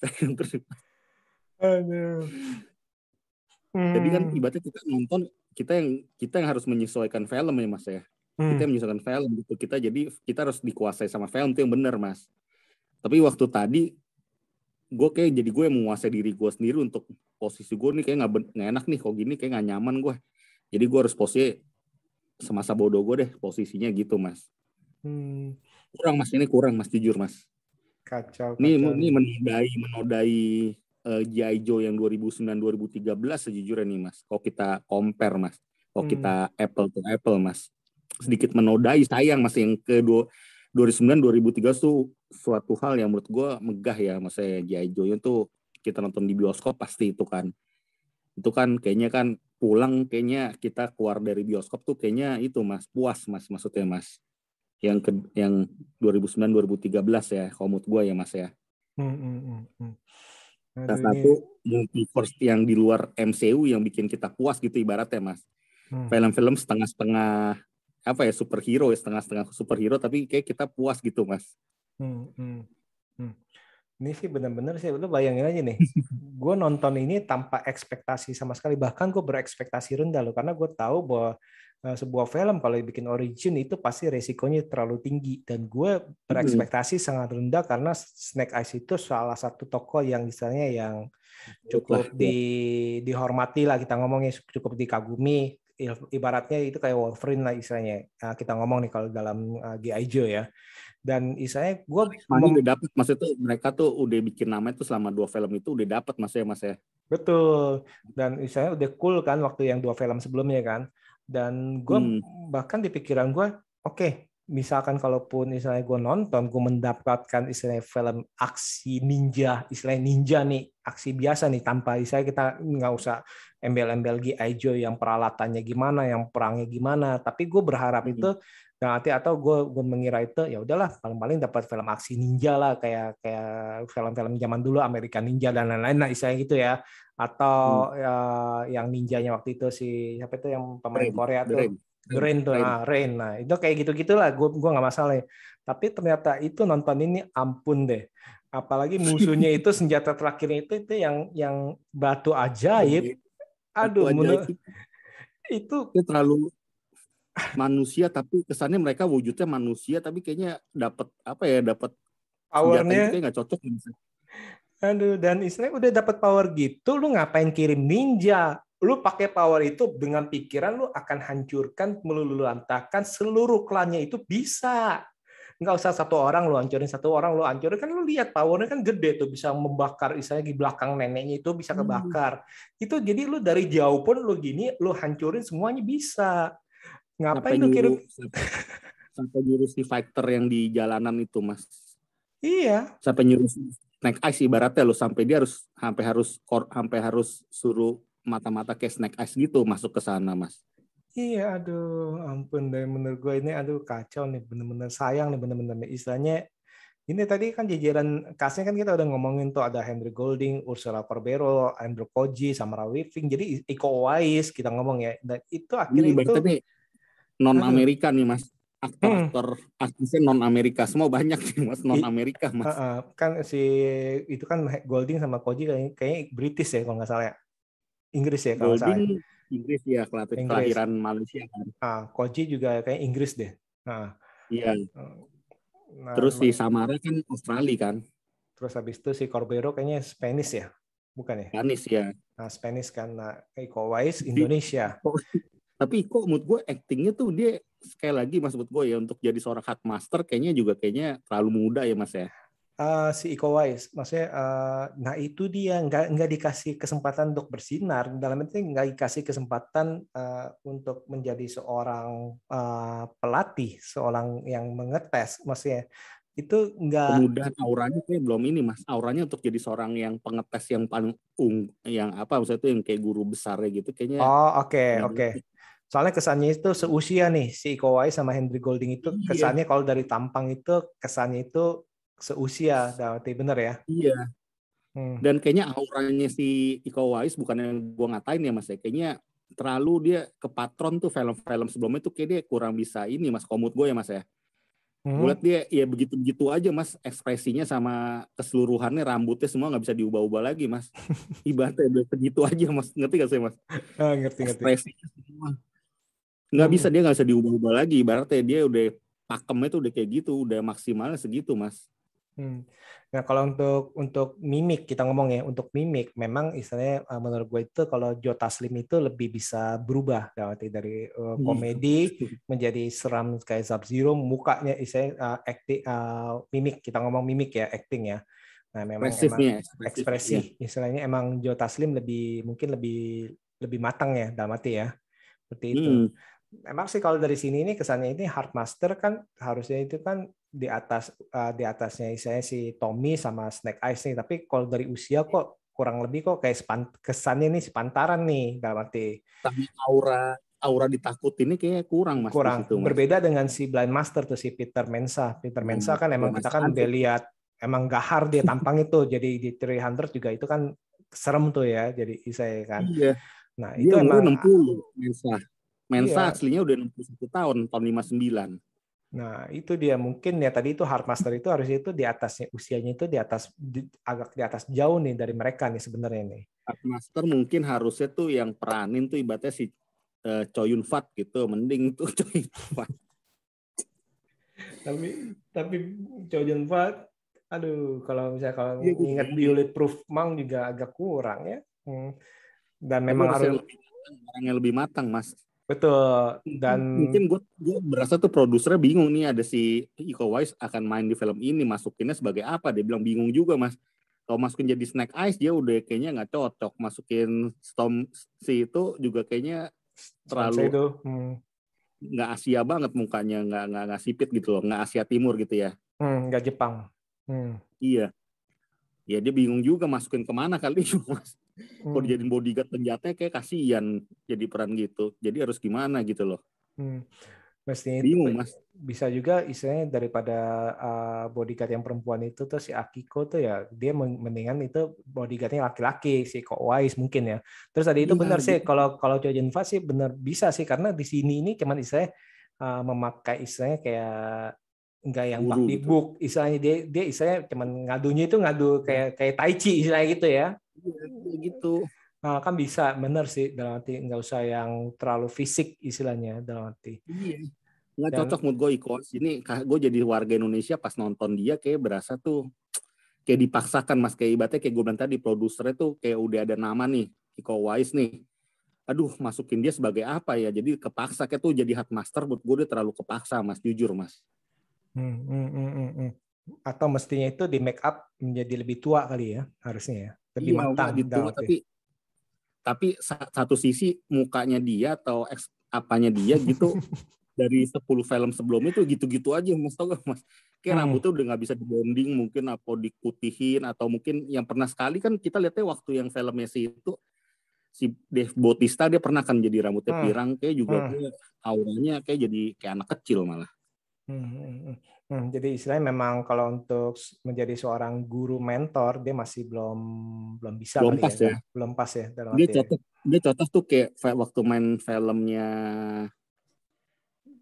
Aduh. Jadi kan ibaratnya kita nonton, kita yang harus menyesuaikan film ya Mas ya. Kita yang menyesuaikan film gitu. Kita harus dikuasai sama film, itu yang benar Mas. Tapi waktu tadi jadi gue yang menguasai diri gue sendiri untuk posisi gue nih kayak nggak enak nih, kok gini kayak nggak nyaman gue. Jadi gue harus posisi semasa bodoh gue deh posisinya gitu Mas. Kurang Mas, jujur Mas. Kacau. Ini menodai G.I. Joe yang 2009-2013 sejujurnya nih Mas. Kalau kita compare Mas, kalau kita apple to apple Mas, sedikit menodai, sayang Mas. Yang ke 2009-2013 tuh suatu hal yang menurut gue megah ya Mas. G.I. Joe tuh kita nonton di bioskop pasti itu kan kayaknya kan pulang, kayaknya kita keluar dari bioskop tuh kayaknya itu Mas, puas Mas, maksudnya Mas. Yang 2009-2013 ya, kalau menurut gue ya Mas ya. Salah satu multiverse yang di luar MCU yang bikin kita puas gitu ibaratnya Mas. Film-film setengah-setengah apa ya, superhero ya, setengah-setengah superhero, tapi kayak kita puas gitu Mas. Ini sih benar-benar sih, lu bayangin aja nih, gue nonton ini tanpa ekspektasi sama sekali, bahkan gue berekspektasi rendah loh, karena gue tahu bahwa sebuah film kalau bikin origin itu pasti resikonya terlalu tinggi, dan gue berekspektasi sangat rendah karena Snake Eyes itu salah satu tokoh yang misalnya yang cukup dihormati lah, kita ngomongnya cukup dikagumi, ibaratnya itu kayak Wolverine lah istilahnya, kita ngomong nih kalau dalam G.I. Joe ya. Dan istilahnya gue udah dapat, maksudnya mereka tuh udah bikin nama itu selama 2 film itu udah dapat Mas ya. Betul. Dan istilahnya udah cool kan waktu yang 2 film sebelumnya kan. Dan gue bahkan di pikiran gue, oke, misalkan kalaupun istilahnya gue nonton, gue mendapatkan istilahnya film aksi ninja, istilahnya ninja nih, aksi biasa nih, tanpa istilahnya kita nggak usah embel-embel G.I. Joe yang peralatannya gimana, yang perangnya gimana. Tapi gue berharap itu, nah, atau gue mengira itu ya udahlah paling-paling dapat film aksi ninja lah, kayak film-film zaman dulu American Ninja dan lain-lain, nah istilahnya gitu ya, atau ya, yang ninjanya waktu itu si siapa itu yang pemain Korea tuh, Rain tuh, Rain, nah itu kayak gitu-gitulah, gue nggak masalah. Tapi ternyata itu nonton ini ampun deh, apalagi musuhnya itu senjata terakhirnya itu yang batu ajaib, aduh, itu terlalu manusia, tapi kesannya mereka wujudnya manusia, tapi kayaknya dapat powernya kayak nggak cocok. Aduh, dan istilahnya udah dapat power gitu, lu ngapain kirim ninja? Lu pakai power itu dengan pikiran lu akan hancurkan, meluluh-lantakan seluruh klannya itu bisa. Nggak usah satu orang lu hancurin, kan lu lihat powernya kan gede tuh, bisa membakar, istilahnya di belakang neneknya itu bisa kebakar. Itu jadi lu dari jauh pun lu gini, lu hancurin semuanya bisa. Ngapain lu kirim? Sampai nyuruh si fighter yang di jalanan itu Mas. Iya. Sampai nyuruh Snake Eyes ibaratnya lo, sampai dia harus suruh mata-mata kayak Snake Eyes gitu masuk ke sana Mas. Iya, aduh, ampun deh, menurut gue ini aduh kacau nih, bener-bener sayang nih, bener-bener istilahnya. Ini tadi kan jajaran cast-nya kan kita udah ngomongin tuh, ada Henry Golding, Ursula Corbero, Andrew Koji, Samara Weaving, jadi Iko Uwais kita ngomong ya. Dan itu akhirnya itu non-Amerika nih Mas. Aktor artisnya non-Amerika semua, banyak nih Mas non-Amerika Mas. Kan itu kan Golding sama Koji kayaknya British ya kalau nggak salah ya. Inggris ya kalau nggak salah. Golding Inggris ya, kelahiran Malaysia kan. Koji juga kayak Inggris deh. Iya. Nah, terus si Samara kan Australia kan. Terus habis itu si Corbero kayaknya Spanish ya, bukan ya? Spanish ya. Spanish kan. Iko Uwais Indonesia. Tapi kok menurut gue actingnya tuh dia sekali lagi Mas, menurut gue ya untuk jadi seorang Headmaster kayaknya terlalu muda ya Mas ya. Si Iko Uwais, maksudnya, nah itu dia nggak dikasih kesempatan untuk bersinar, dalam arti nggak dikasih kesempatan untuk menjadi seorang pelatih, seorang yang mengetes, maksudnya itu nggak. Kemudahan auranya kayak belum ini Mas, auranya untuk jadi seorang yang pengetes yang paling yang apa maksudnya itu yang kayak guru besarnya gitu kayaknya. Oke. Soalnya kesannya itu seusia nih si Iko Uwais sama Henry Golding itu kesannya kalau dari tampang itu kesannya itu seusia, berarti bener ya? Iya. Dan kayaknya auranya si Iko Uwais, bukan yang gue ngatain ya Mas ya, kayaknya terlalu dia ke patron tuh, film-film sebelumnya tuh kayak dia kurang bisa ini Mas, komut gue ya Mas ya. Gue liat dia ya begitu-begitu aja Mas, ekspresinya sama keseluruhannya, rambutnya semua nggak bisa diubah-ubah lagi Mas. Ibaratnya udah begitu aja Mas, ngerti gak sih Mas? Ngerti. Ekspresinya semua nggak bisa diubah-ubah lagi, ibaratnya dia udah pakemnya tuh udah kayak gitu, udah maksimalnya segitu Mas. Nah kalau untuk mimik kita ngomong ya, untuk mimik memang istilahnya menurut gue itu kalau Joe Taslim itu lebih bisa berubah dari komedi menjadi seram kayak Sub-Zero, mukanya istilahnya mimik, kita ngomong mimik ya, acting ya. Nah memang ekspresi istilahnya emang Joe Taslim mungkin lebih matang ya dalam arti ya, seperti itu. Memang sih kalau dari sini ini kesannya ini Headmaster kan harusnya itu kan di atasnya saya si Tommy sama Snake Eyes nih, tapi kalau dari usia kok kurang lebih kok kayak kesannya nih sepantaran nih dalam arti. Tapi aura ditakutin ini kayaknya kurang Mas. Kurang. Situ, Mas. Berbeda dengan si Blind Master tuh si Peter Mensa. Peter Mensa kan emang kita kan udah lihat emang gahar dia tampang itu, jadi di 300 juga itu kan serem tuh ya, jadi saya kan. Iya. Nah dia itu emang 60 Mensa. Mensa Iya. aslinya udah 61 tahun 59. Nah, itu dia mungkin ya tadi itu Hardmaster itu harusnya itu di atasnya usianya itu agak di atas jauh nih dari mereka nih sebenarnya nih. Master mungkin harusnya tuh yang peranin tuh ibaratnya si Choi Yun Fat gitu, mending tuh Choi Yun Fat. Tapi Chow Yun Fat, aduh kalau misalnya kalau Iya, gue ingat bayangin. Bulletproof Monk juga agak kurang ya. Dan Tapi memang harusnya harus orang yang lebih matang, Mas. betul dan Mungkin gue berasa tuh produsernya bingung nih, ada si Iko Uwais akan main di film ini, masukinnya sebagai apa? Dia bilang bingung juga, Mas. Kalau masukin jadi Snake Eyes dia udah kayaknya nggak cocok. Masukin Storm si itu juga kayaknya Storm terlalu Shadow nggak Asia banget mukanya, nggak sipit gitu loh, nggak Asia Timur gitu ya. nggak Jepang. Iya, ya dia bingung juga masukin kemana kali, Mas. Kalau dijadiin bodyguard penjahatnya kayak kasihan jadi peran gitu. Jadi harus gimana gitu loh. Mestinya itu Bingung, Mas. bisa juga istilahnya daripada bodyguard yang perempuan itu tuh si Akiko tuh ya dia mendingan itu bodyguardnya laki-laki si Ko Wise mungkin ya. Terus tadi itu Iya, benar sih gitu. kalau Choi Jun Fat sih benar bisa sih karena di sini ini cuman istilahnya memakai istilahnya kayak enggak yang bak Guru di gitu. book istilahnya dia istilahnya cuman ngadunya itu ngadu kayak tai chi istilahnya gitu ya. Iya, gitu. Nah, kan bisa benar sih dalam arti nggak usah yang terlalu fisik istilahnya dalam arti. Iya. Nggak cocok Dan mood gue Iko. Ini gue jadi warga Indonesia pas nonton dia kayak berasa tuh kayak dipaksakan, Mas. Kayak ibaratnya kayak gue bilang tadi, produsernya tuh kayak udah ada nama nih, Iko Uwais nih. Aduh, masukin dia sebagai apa ya? Jadi kepaksa kayak tuh jadi Headmaster, buat gue udah terlalu kepaksa, Mas. Jujur, Mas. Atau mestinya itu di make up menjadi lebih tua kali ya harusnya ya lebih Iya, matang enggak ditua, dalam arti. tapi satu sisi mukanya dia atau apanya dia gitu dari 10 film sebelumnya tuh gitu-gitu aja, Mas, tau gak, Mas? Kayak rambutnya udah nggak bisa dibonding mungkin, apa diputihin, atau mungkin yang pernah sekali kan kita lihatnya waktu yang filmnya si Dave Bautista, dia pernah kan jadi rambutnya pirang, kayak juga dia auranya kayak jadi kayak anak kecil malah. Jadi istilahnya memang kalau untuk menjadi seorang guru mentor dia masih belum bisa Belum kali pas ya ya. belum pas ya dalam Dia arti ya. cocok tuh kayak waktu main filmnya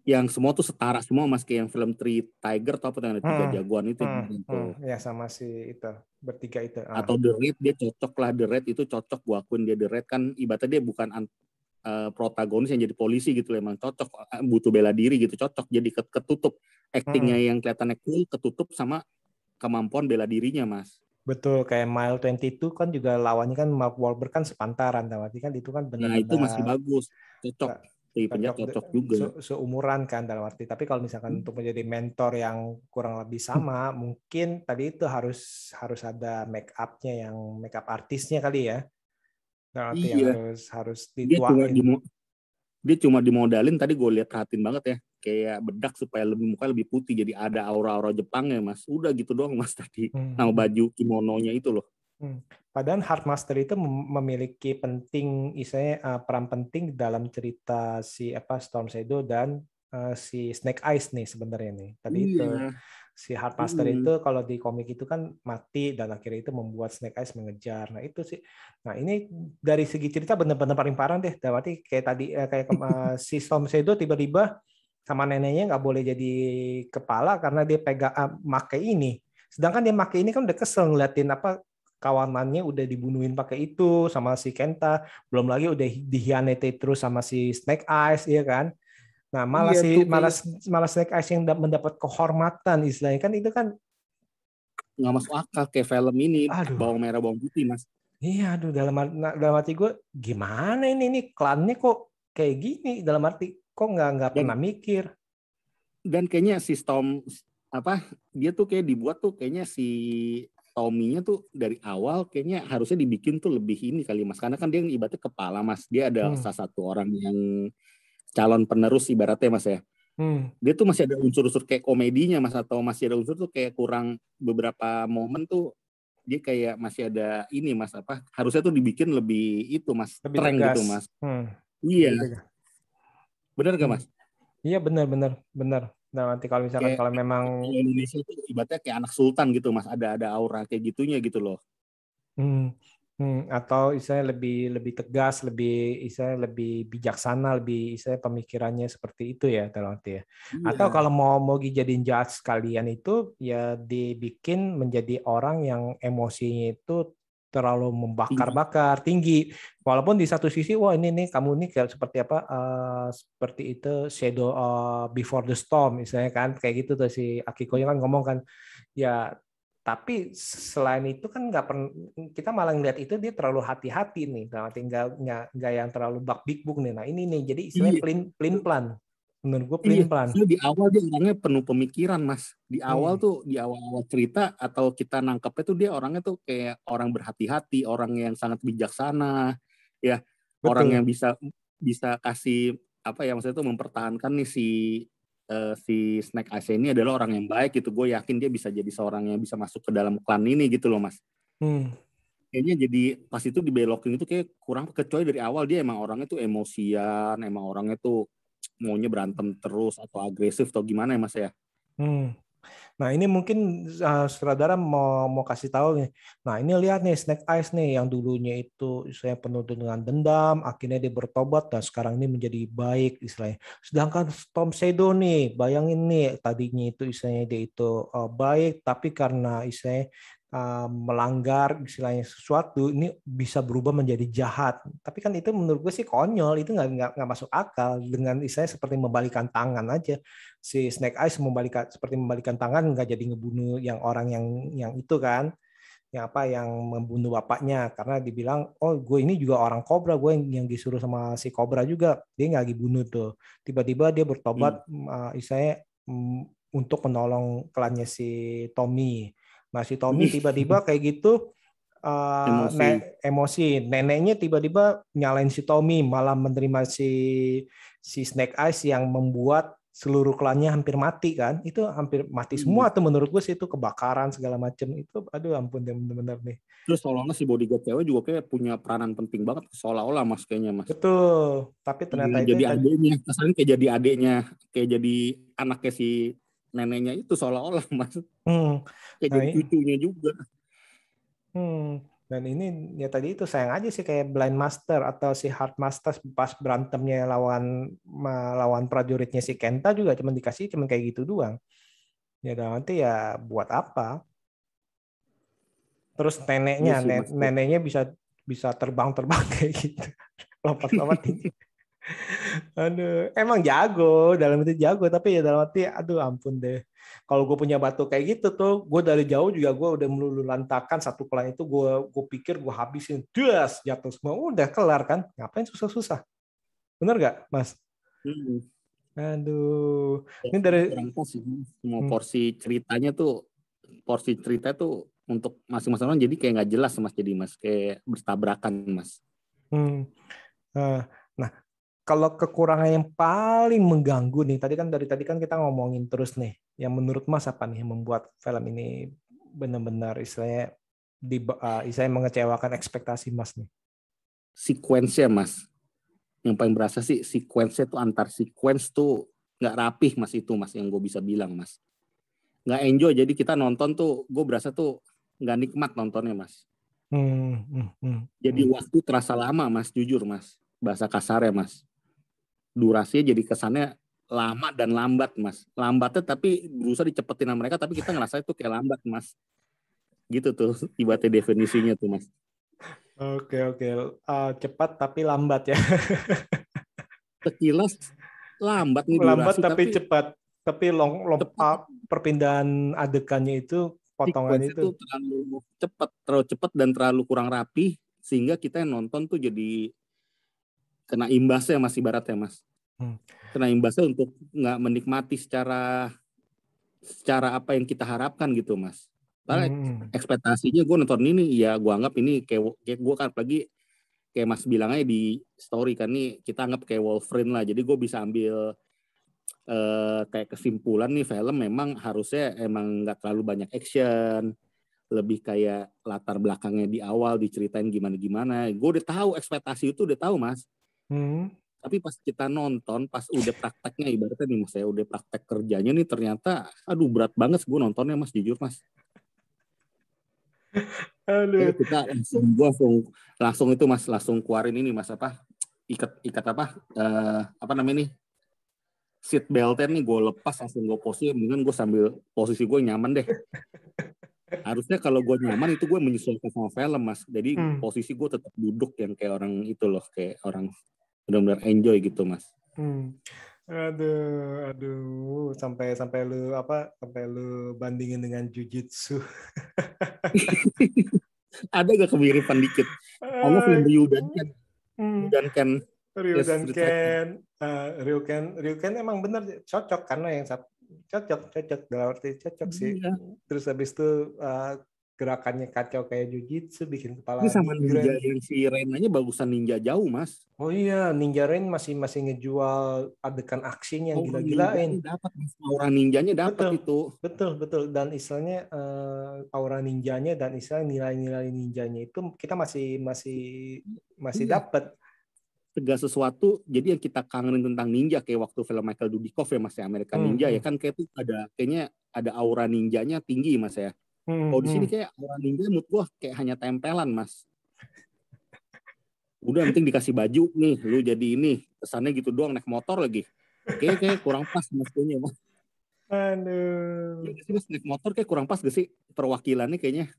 yang semua tuh setara semua, Mas, kayak yang film Three Tiger atau apa yang ada 3 jagoan itu tuh. Ya sama si itu bertiga itu. Atau The Raid, dia cocok lah. The Raid itu cocok, gue akuin dia. The Raid kan ibaratnya dia bukan protagonis yang jadi polisi gitu, emang cocok, butuh bela diri gitu, cocok jadi ketutup actingnya yang kelihatannya cool, ketutup sama kemampuan bela dirinya, Mas. Betul kayak Mile 22 kan juga lawannya kan Mark Wahlberg kan sepantaran, berarti kan itu kan Nah itu masih benar-benar bagus, cocok. Jadi penjahat cocok juga. seumuran kan dalam arti. Tapi kalau misalkan untuk menjadi mentor yang kurang lebih sama, mungkin tadi itu harus ada make up-nya yang make up artisnya kali ya. Dalam arti yang Iya, harus dia cuma dituain. dia cuma dimodalin, tadi gue lihat, perhatiin banget ya, kayak bedak supaya muka lebih putih, jadi ada aura-aura Jepang ya, Mas. Udah gitu doang, Mas, tadi. Nama baju kimononya itu loh. Padahal Hardmaster itu memiliki peran penting dalam cerita si Storm Shadow dan si Snake Eyes nih sebenarnya nih. Tadi itu si Hardmaster itu kalau di komik itu kan mati dan akhirnya itu membuat Snake Eyes mengejar. Nah itu sih. Nah ini dari segi cerita benar-benar paling parah deh. Berarti kayak tadi si Storm Shadow tiba-tiba sama neneknya nggak boleh jadi kepala karena dia pakai ini. Sedangkan dia pakai ini kan udah kesel ngeliatin kawanannya udah dibunuhin pakai itu sama si Kenta, belum lagi udah dihianati terus sama si Snake Eyes, ya kan? Nah, malah Snake Eyes yang mendapat kehormatan istilahnya kan itu kan nggak masuk akal kayak film ini, bawang merah bawang putih, Mas. Iya, aduh dalam arti gue gimana ini klannya kok kayak gini, dalam arti kok nggak pernah mikir. Dan kayaknya sistem dia tuh kayak dibuat tuh kayaknya si Tommy-nya tuh dari awal kayaknya harusnya dibikin tuh lebih ini kali, Mas, karena kan dia ibaratnya kepala, Mas, dia ada salah satu orang yang calon penerus ibaratnya, Mas ya. Dia tuh masih ada unsur-unsur kayak komedinya, Mas, atau masih ada unsur tuh kayak kurang beberapa momen tuh dia kayak masih ada ini, Mas, harusnya tuh dibikin lebih itu, Mas, lebih strength tegas gitu, Mas. Iya. Benar gak, Mas? Iya benar. Nah, nanti kalau misalkan kalau memang Indonesia itu ibaratnya kayak anak sultan gitu, Mas, ada aura kayak gitunya gitu loh. Atau istilahnya lebih tegas, lebih bijaksana, istilahnya pemikirannya seperti itu ya dalam arti ya. Atau Iya. kalau mau dijadiin jahat sekalian itu ya dibikin menjadi orang yang emosinya itu terlalu membakar-bakar tinggi. Walaupun di satu sisi wah ini nih kamu nih kayak seperti apa seperti itu shadow before the storm misalnya kan kayak gitu tuh si Akiko kan ngomong kan ya. Tapi selain itu kan kita malah ngeliat itu dia terlalu hati-hati nih, nggak yang terlalu bak big book nih. Nah ini nih, jadi istilahnya Iya. pelin plan. Menurut gue Iya, pelin plan. di awal dia orangnya penuh pemikiran, Mas. Di awal tuh, di awal cerita atau kita nangkepnya tuh dia orangnya tuh kayak orang berhati-hati, orang yang sangat bijaksana, ya, orang yang Betul. bisa kasih apa ya maksudnya tuh mempertahankan nih si Snake Eyes ini adalah orang yang baik gitu. Gue yakin dia bisa jadi seorang yang bisa masuk ke dalam klan ini gitu loh, Mas. Kayaknya jadi pas itu dibelokin itu kayak kurang, kecuali dari awal dia emang orangnya tuh emosian, emang orangnya tuh maunya berantem terus atau agresif atau gimana ya Mas ya? Nah ini mungkin sutradara mau kasih tahu nih. Nah ini lihat nih Snake Eyes nih yang dulunya itu saya penuh dengan dendam, akhirnya dia bertobat dan sekarang ini menjadi baik istilahnya. Sedangkan Tom Shadow nih, bayangin nih tadinya itu istilahnya dia itu baik, tapi karena istilahnya melanggar istilahnya sesuatu ini bisa berubah menjadi jahat. Tapi kan itu menurut gue sih konyol, itu nggak masuk akal dengan istilahnya seperti membalikan tangan aja. Si Snake Eyes seperti membalikan tangan nggak jadi ngebunuh yang orang yang itu kan yang membunuh bapaknya karena dibilang oh gue ini juga orang Cobra, gue yang disuruh sama si Cobra juga, dia nggak lagi bunuh tuh, tiba-tiba dia bertobat istilahnya untuk menolong klannya si Tommy. Nah si Tommy tiba-tiba kayak gitu emosi neneknya tiba-tiba nyalain si Tommy, malah menerima si Snake Eyes yang membuat seluruh klannya hampir mati kan, itu hampir mati semua tuh menurut gue sih, itu kebakaran segala macam itu, aduh ampun bener-bener nih. Terus seolah-olah si bodyguard cewek juga kayak punya peranan penting banget seolah-olah Mas kayaknya Mas. Betul, tapi ternyata itu jadi adiknya, kesannya kayak jadi adiknya, kayak jadi anaknya si neneknya itu seolah-olah Mas. Kayak jadi cucunya juga. Dan ini ya tadi itu sayang aja sih kayak Blind Master atau si Hard Master pas berantemnya lawan prajuritnya si Kenta juga cuma kayak gitu doang. Ya nanti ya buat apa? Terus neneknya bisa terbang kayak gitu. Lompat-lompat tinggi. Aduh, emang jago, dalam itu jago, tapi ya dalam arti aduh ampun deh. Kalau gue punya batu kayak gitu tuh, gue dari jauh juga gue udah melulu lantakan satu klan itu, gue pikir gue habisin, das jatuh semua, udah kelar kan, ngapain susah-susah, bener gak Mas? Aduh, ini dari kurang pas sih, semua porsi ceritanya tuh, untuk masing-masing orang jadi kayak nggak jelas Mas, jadi Mas kayak bertabrakan Mas. Nah, kalau kekurangan yang paling mengganggu nih, dari tadi kan kita ngomongin terus nih, yang menurut Mas apa nih yang membuat film ini benar-benar istilahnya mengecewakan ekspektasi Mas nih? Sequence-nya Mas, yang paling berasa sih sequence-nya tuh, antar sequence tuh nggak rapih Mas, itu Mas yang gue bisa bilang Mas, nggak enjoy. Jadi kita nonton tuh, gue berasa tuh nggak nikmat nontonnya Mas. Jadi waktu terasa lama Mas, jujur Mas, bahasa kasarnya Mas, durasinya jadi kesannya lama dan lambat Mas. Lambatnya tapi berusaha dicepetin sama mereka, tapi kita ngerasa itu kayak lambat Mas. Gitu tuh ibaratnya definisinya tuh Mas. Oke. Cepat tapi lambat ya. Sekilas lambat nih durasi, lambat tapi cepat. Tapi perpindahan adegannya itu, potongan itu terlalu cepat dan terlalu kurang rapi, sehingga kita yang nonton tuh jadi kena imbasnya Mas, ibaratnya Mas. Kena imbasnya untuk nggak menikmati secara apa yang kita harapkan gitu Mas. Karena ekspektasinya gue nonton ini, ya gue anggap ini kayak gue kan lagi kayak Mas bilang aja di story kan, nih kita anggap kayak Wolverine lah. Jadi gue bisa ambil kayak kesimpulan nih, film memang harusnya emang nggak terlalu banyak action, lebih kayak latar belakangnya di awal diceritain gimana. Gue udah tahu ekspektasi itu, udah tahu Mas. Tapi pas kita nonton, pas udah prakteknya, ibaratnya nih Mas, saya udah praktek kerjanya nih, ternyata aduh berat banget gue nontonnya Mas, jujur Mas. Aduh. Kita langsung itu Mas, langsung keluarin ini Mas apa? Ikat apa namanya nih? Seat beltnya nih gue lepas, langsung gue posisi, mendingan gue sambil posisi gue nyaman deh. Harusnya kalau gue nyaman itu gue menyesuaikan sama film Mas. Jadi posisi gue tetap duduk yang kayak orang itu loh, kayak orang benar-benar enjoy gitu Mas. Aduh, sampai lu bandingin dengan jujitsu. Ada gak kemiripan dikit? Sama film Ryu dan Ken. Ryu dan Ken. Ryu Ken emang bener cocok karena yang cocok dalam arti cocok sih. Iya. Terus habis itu gerakannya kacau kayak jujitsu, bikin kepala Ini sama ninja migrain. yang si Renanya bagusan ninja jauh Mas. Oh iya, Ninja Rain masih ngejual adegan aksinya yang gila-gilain. Dapat aura ninjanya dapat itu. Betul. Dan istilahnya aura ninjanya dan istilah nilai-nilai ninjanya itu kita masih dapat. Segala sesuatu, jadi yang kita kangenin tentang ninja kayak waktu film Michael Dudikoff ya Mas ya, American Ninja ya kan, kayak itu kayaknya ada aura ninjanya tinggi Mas ya. Kalau di sini kayak aura ninja menurut gua kayak hanya tempelan Mas. Udah penting dikasih baju nih, lu jadi ini, kesannya gitu doang, naik motor lagi. Kayak kurang pas Mas kayaknya Mas. Aduh. Ya, Mas, naik motor kayak kurang pas gak sih perwakilannya kayaknya?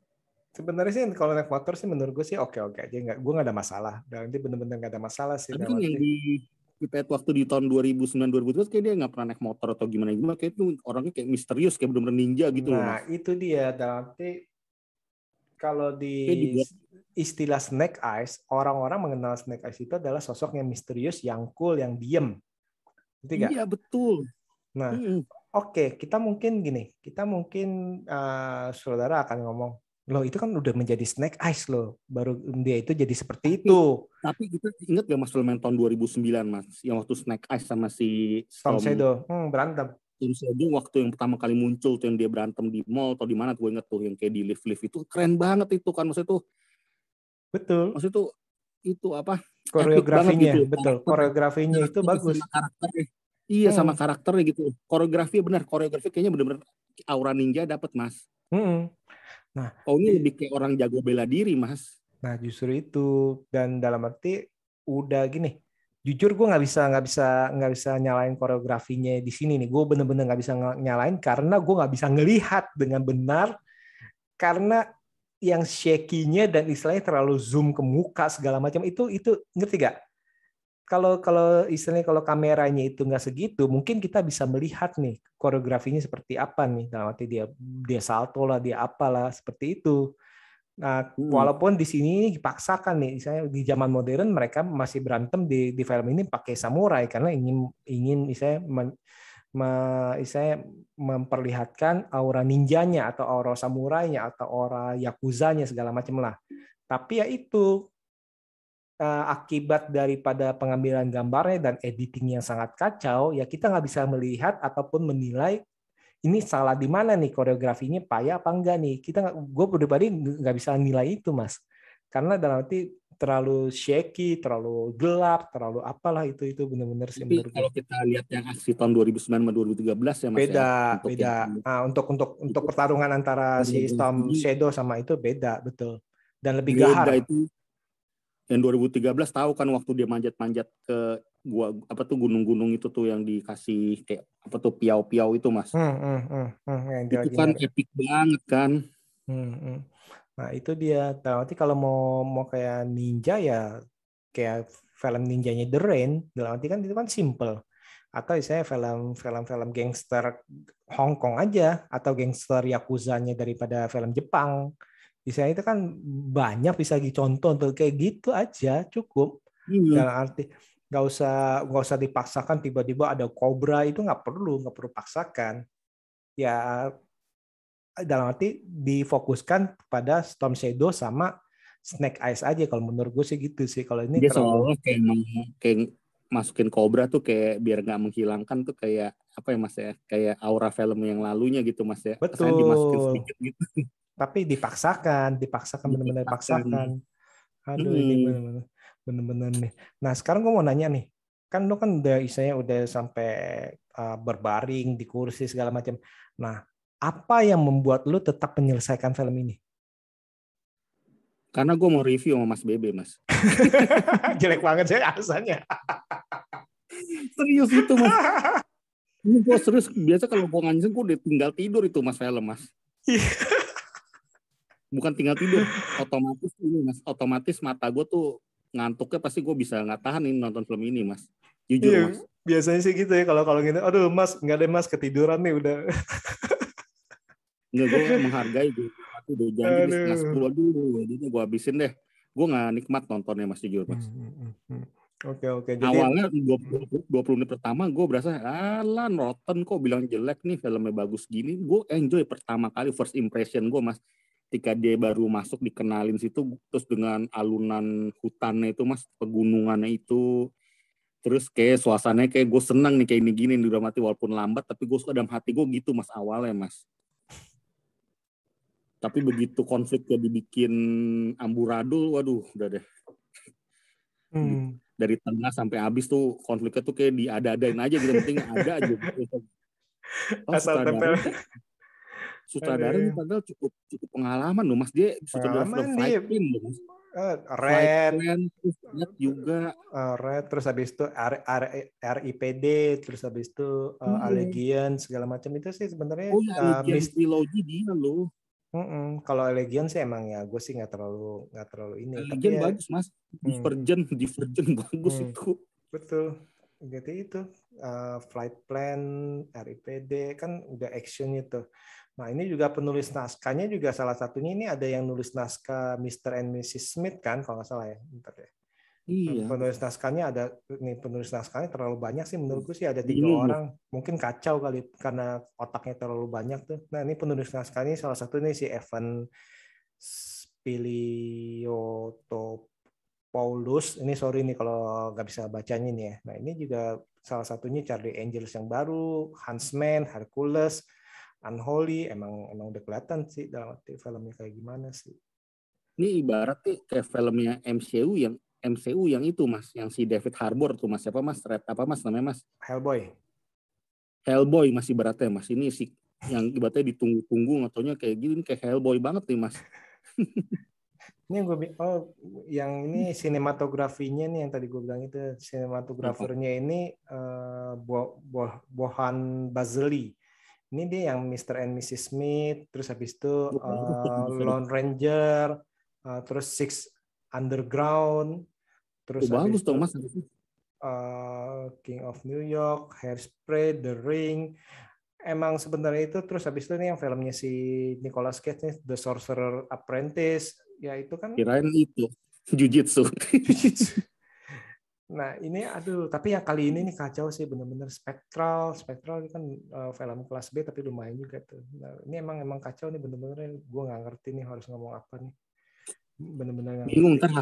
Sebenarnya sih kalau naik motor sih menurut gue sih oke aja, gue nggak ada masalah. Dan dia bener-bener nggak ada masalah sih. Tapi kan yang di waktu di tahun 2009-2012 kayak dia nggak pernah naik motor atau gimana, kayak itu orangnya kayak misterius, kayak bener-bener ninja gitu loh Mas. Nah itu dia, nanti kalau di istilah Snake Eyes, orang-orang mengenal Snake Eyes itu adalah sosok yang misterius, yang cool, yang diem. Iya betul. Nah, oke, kita mungkin saudara akan ngomong, loh itu kan udah menjadi Snake Eyes loh, baru dia itu jadi seperti itu. Tapi kita ingat gak Mas film tahun 2009 Mas, yang waktu Snake Eyes sama si Tom Shadow berantem. Tom Shadow waktu yang pertama kali muncul tuh, yang dia berantem di mall atau di mana tuh, gue inget tuh yang kayak di lift itu keren banget itu kan, maksudnya tuh. Betul. Maksudnya tuh itu apa? Koreografinya, gitu. Betul. Koreografinya itu bagus. Sama karakternya. Iya, sama karakternya gitu. Koreografi kayaknya benar-benar aura ninja dapat Mas. Nah, ini lebih kayak orang jago bela diri Mas. Nah justru itu, dan dalam arti udah gini, jujur gue nggak bisa nyalain koreografinya di sini nih. Gue bener-bener nggak bisa nyalain karena gue nggak bisa ngelihat dengan benar, karena yang shaky-nya dan istilahnya terlalu zoom ke muka segala macam itu ngerti gak? Kalau istilahnya kalau kameranya itu nggak segitu, mungkin kita bisa melihat nih koreografinya seperti apa nih. Dalam arti dia salto lah, dia apalah seperti itu. Nah, walaupun di sini dipaksakan nih, misalnya di zaman modern mereka masih berantem di film ini pakai samurai karena ingin misalnya memperlihatkan aura ninjanya atau aura samurainya atau aura yakuzanya segala macam lah. Tapi ya itu akibat daripada pengambilan gambarnya dan editing yang sangat kacau, ya kita nggak bisa melihat ataupun menilai ini salah di mana nih, koreografinya payah apa enggak nih. Gue pribadi nggak bisa nilai itu Mas, karena dalam arti terlalu shaky, terlalu gelap, terlalu apalah itu benar-benar sih menurut gue. Kalau kita lihat yang aksi tahun 2009 sama 2013 ya Mas, beda. Untuk pertarungan antara si Tom Shadow sama itu beda, betul, dan lebih gahar. Itu yang 2013 tahu kan waktu dia manjat-manjat ke gunung-gunung itu tuh yang dikasih kayak apa tuh piau-piau itu Mas. Itu kan epic banget kan. Nah itu dia. Nanti kalau mau kayak ninja ya kayak film ninjanya The Rain, dalam arti kan itu kan simple. Atau misalnya film gangster Hong Kong aja, atau gangster yakuzanya daripada film Jepang. Misalnya itu kan banyak bisa dicontoh untuk kayak gitu aja cukup. Dalam arti nggak usah dipaksakan tiba-tiba ada kobra, itu nggak perlu paksakan. Ya dalam arti difokuskan pada Storm Shadow sama Snake Eyes aja kalau menurut gue sih gitu sih. Kalau ini dia soalnya kayak masukin kobra tuh kayak biar nggak menghilangkan tuh kayak apa ya Mas ya, kayak aura film yang lalunya gitu Mas ya. Betul. Dimasukin sedikit gitu. Tapi dipaksakan benar-benar dipaksakan. Aduh ini benar-benar nih. Nah sekarang gue mau nanya nih, kan lo kan udah sampai berbaring di kursi segala macam. Nah apa yang membuat lo tetap menyelesaikan film ini? Karena gue mau review sama Mas Bebe, Mas. Jelek banget sih alasannya. Serius itu, Mas. Ini gue serius. Biasa kalau gue ngancing, gue udah tinggal tidur itu, Mas, film, Mas. Bukan tinggal tidur. Otomatis ini, Mas. Otomatis mata gue tuh ngantuknya pasti gue bisa nggak tahan ini nonton film ini, Mas. Jujur, Iya, Mas. biasanya sih gitu ya kalau gitu. Aduh, Mas, nggak ada Mas ketiduran nih udah. Nggak, gue menghargai gue. Aku udah janji di setengah 10 Aduh. dulu. Jadi gue habisin deh. Gue nggak nikmat nontonnya, Mas, jujur, Mas. Oke. Jadi Awalnya 20 menit pertama gue berasa, alah Rotten kok bilang jelek nih, filmnya bagus gini. Gue enjoy pertama kali, first impression gue, Mas. Ketika dia baru masuk dikenalin situ, terus dengan alunan hutannya itu, Mas, pegunungannya itu, terus kayak suasananya kayak gue senang nih kayak ini gini udah mati walaupun lambat, tapi gue suka dalam hati gue gitu, Mas, awalnya, Mas. Tapi begitu konfliknya dibikin amburadul, waduh, udah deh. Dari tengah sampai habis tuh konfliknya tuh kayak diada-adain aja gitu, penting ada aja gitu. asal tempel. Sutradara ini padahal cukup pengalaman loh, Mas. Dia sutradara film Fight Plan loh, Mas. Red juga. Red, terus habis itu RIPD, terus habis itu Allegiant segala macam itu sih sebenarnya. Oh ya, Allegiant trilogy dia loh. Kalau Allegiant sih emang ya gue sih nggak terlalu ini. Allegiant tapi bagus, Mas. Divergent bagus itu. Betul. Gitu itu. Flight Plan, RIPD kan udah action itu. Nah, ini juga penulis naskahnya juga salah satunya ini ada yang nulis naskah Mr. and Mrs. Smith kan kalau nggak salah ya. Bentar ya. Iya. Penulis naskahnya terlalu banyak sih menurutku sih ada 3 orang. Mungkin kacau kali karena otaknya terlalu banyak tuh. Nah, ini penulis naskahnya salah satu nih si Evan Spiliotopoulos. Ini sorry nih kalau nggak bisa bacanya nih ya. Nah, ini juga salah satunya Charlie Angels yang baru, Huntsman, Hercules, Unholy, emang udah kelihatan sih dalam filmnya kayak gimana sih. Ini ibaratnya kayak filmnya MCU yang itu, Mas, yang si David Harbour tuh, Mas, siapa, Mas? Apa, Mas, namanya, Mas? Hellboy masih ibaratnya, Mas. Ini sih yang ibaratnya ditunggu-tunggu, ngatonya kayak gini kayak Hellboy banget nih, Mas. Ini yang ini sinematografinya nih yang tadi gue bilang itu, sinematografernya ini Bohan Bazeli. Ini dia yang Mr. and Mrs. Smith, terus habis itu Lone Ranger, terus Six Underground, terus bagus dong, Mas. King of New York, Hairspray, The Ring. Emang sebenarnya itu, terus habis itu nih yang filmnya si Nicolas Cage nih, The Sorcerer Apprentice, ya itu kan. Kirain itu Jujitsu. Nah ini tapi yang kali ini nih kacau sih, benar-benar Spectral kan film kelas B tapi lumayan juga tuh. Nah, ini emang kacau nih benar-benar, gue nggak ngerti nih harus ngomong apa nih, benar-benar bingung. Ntar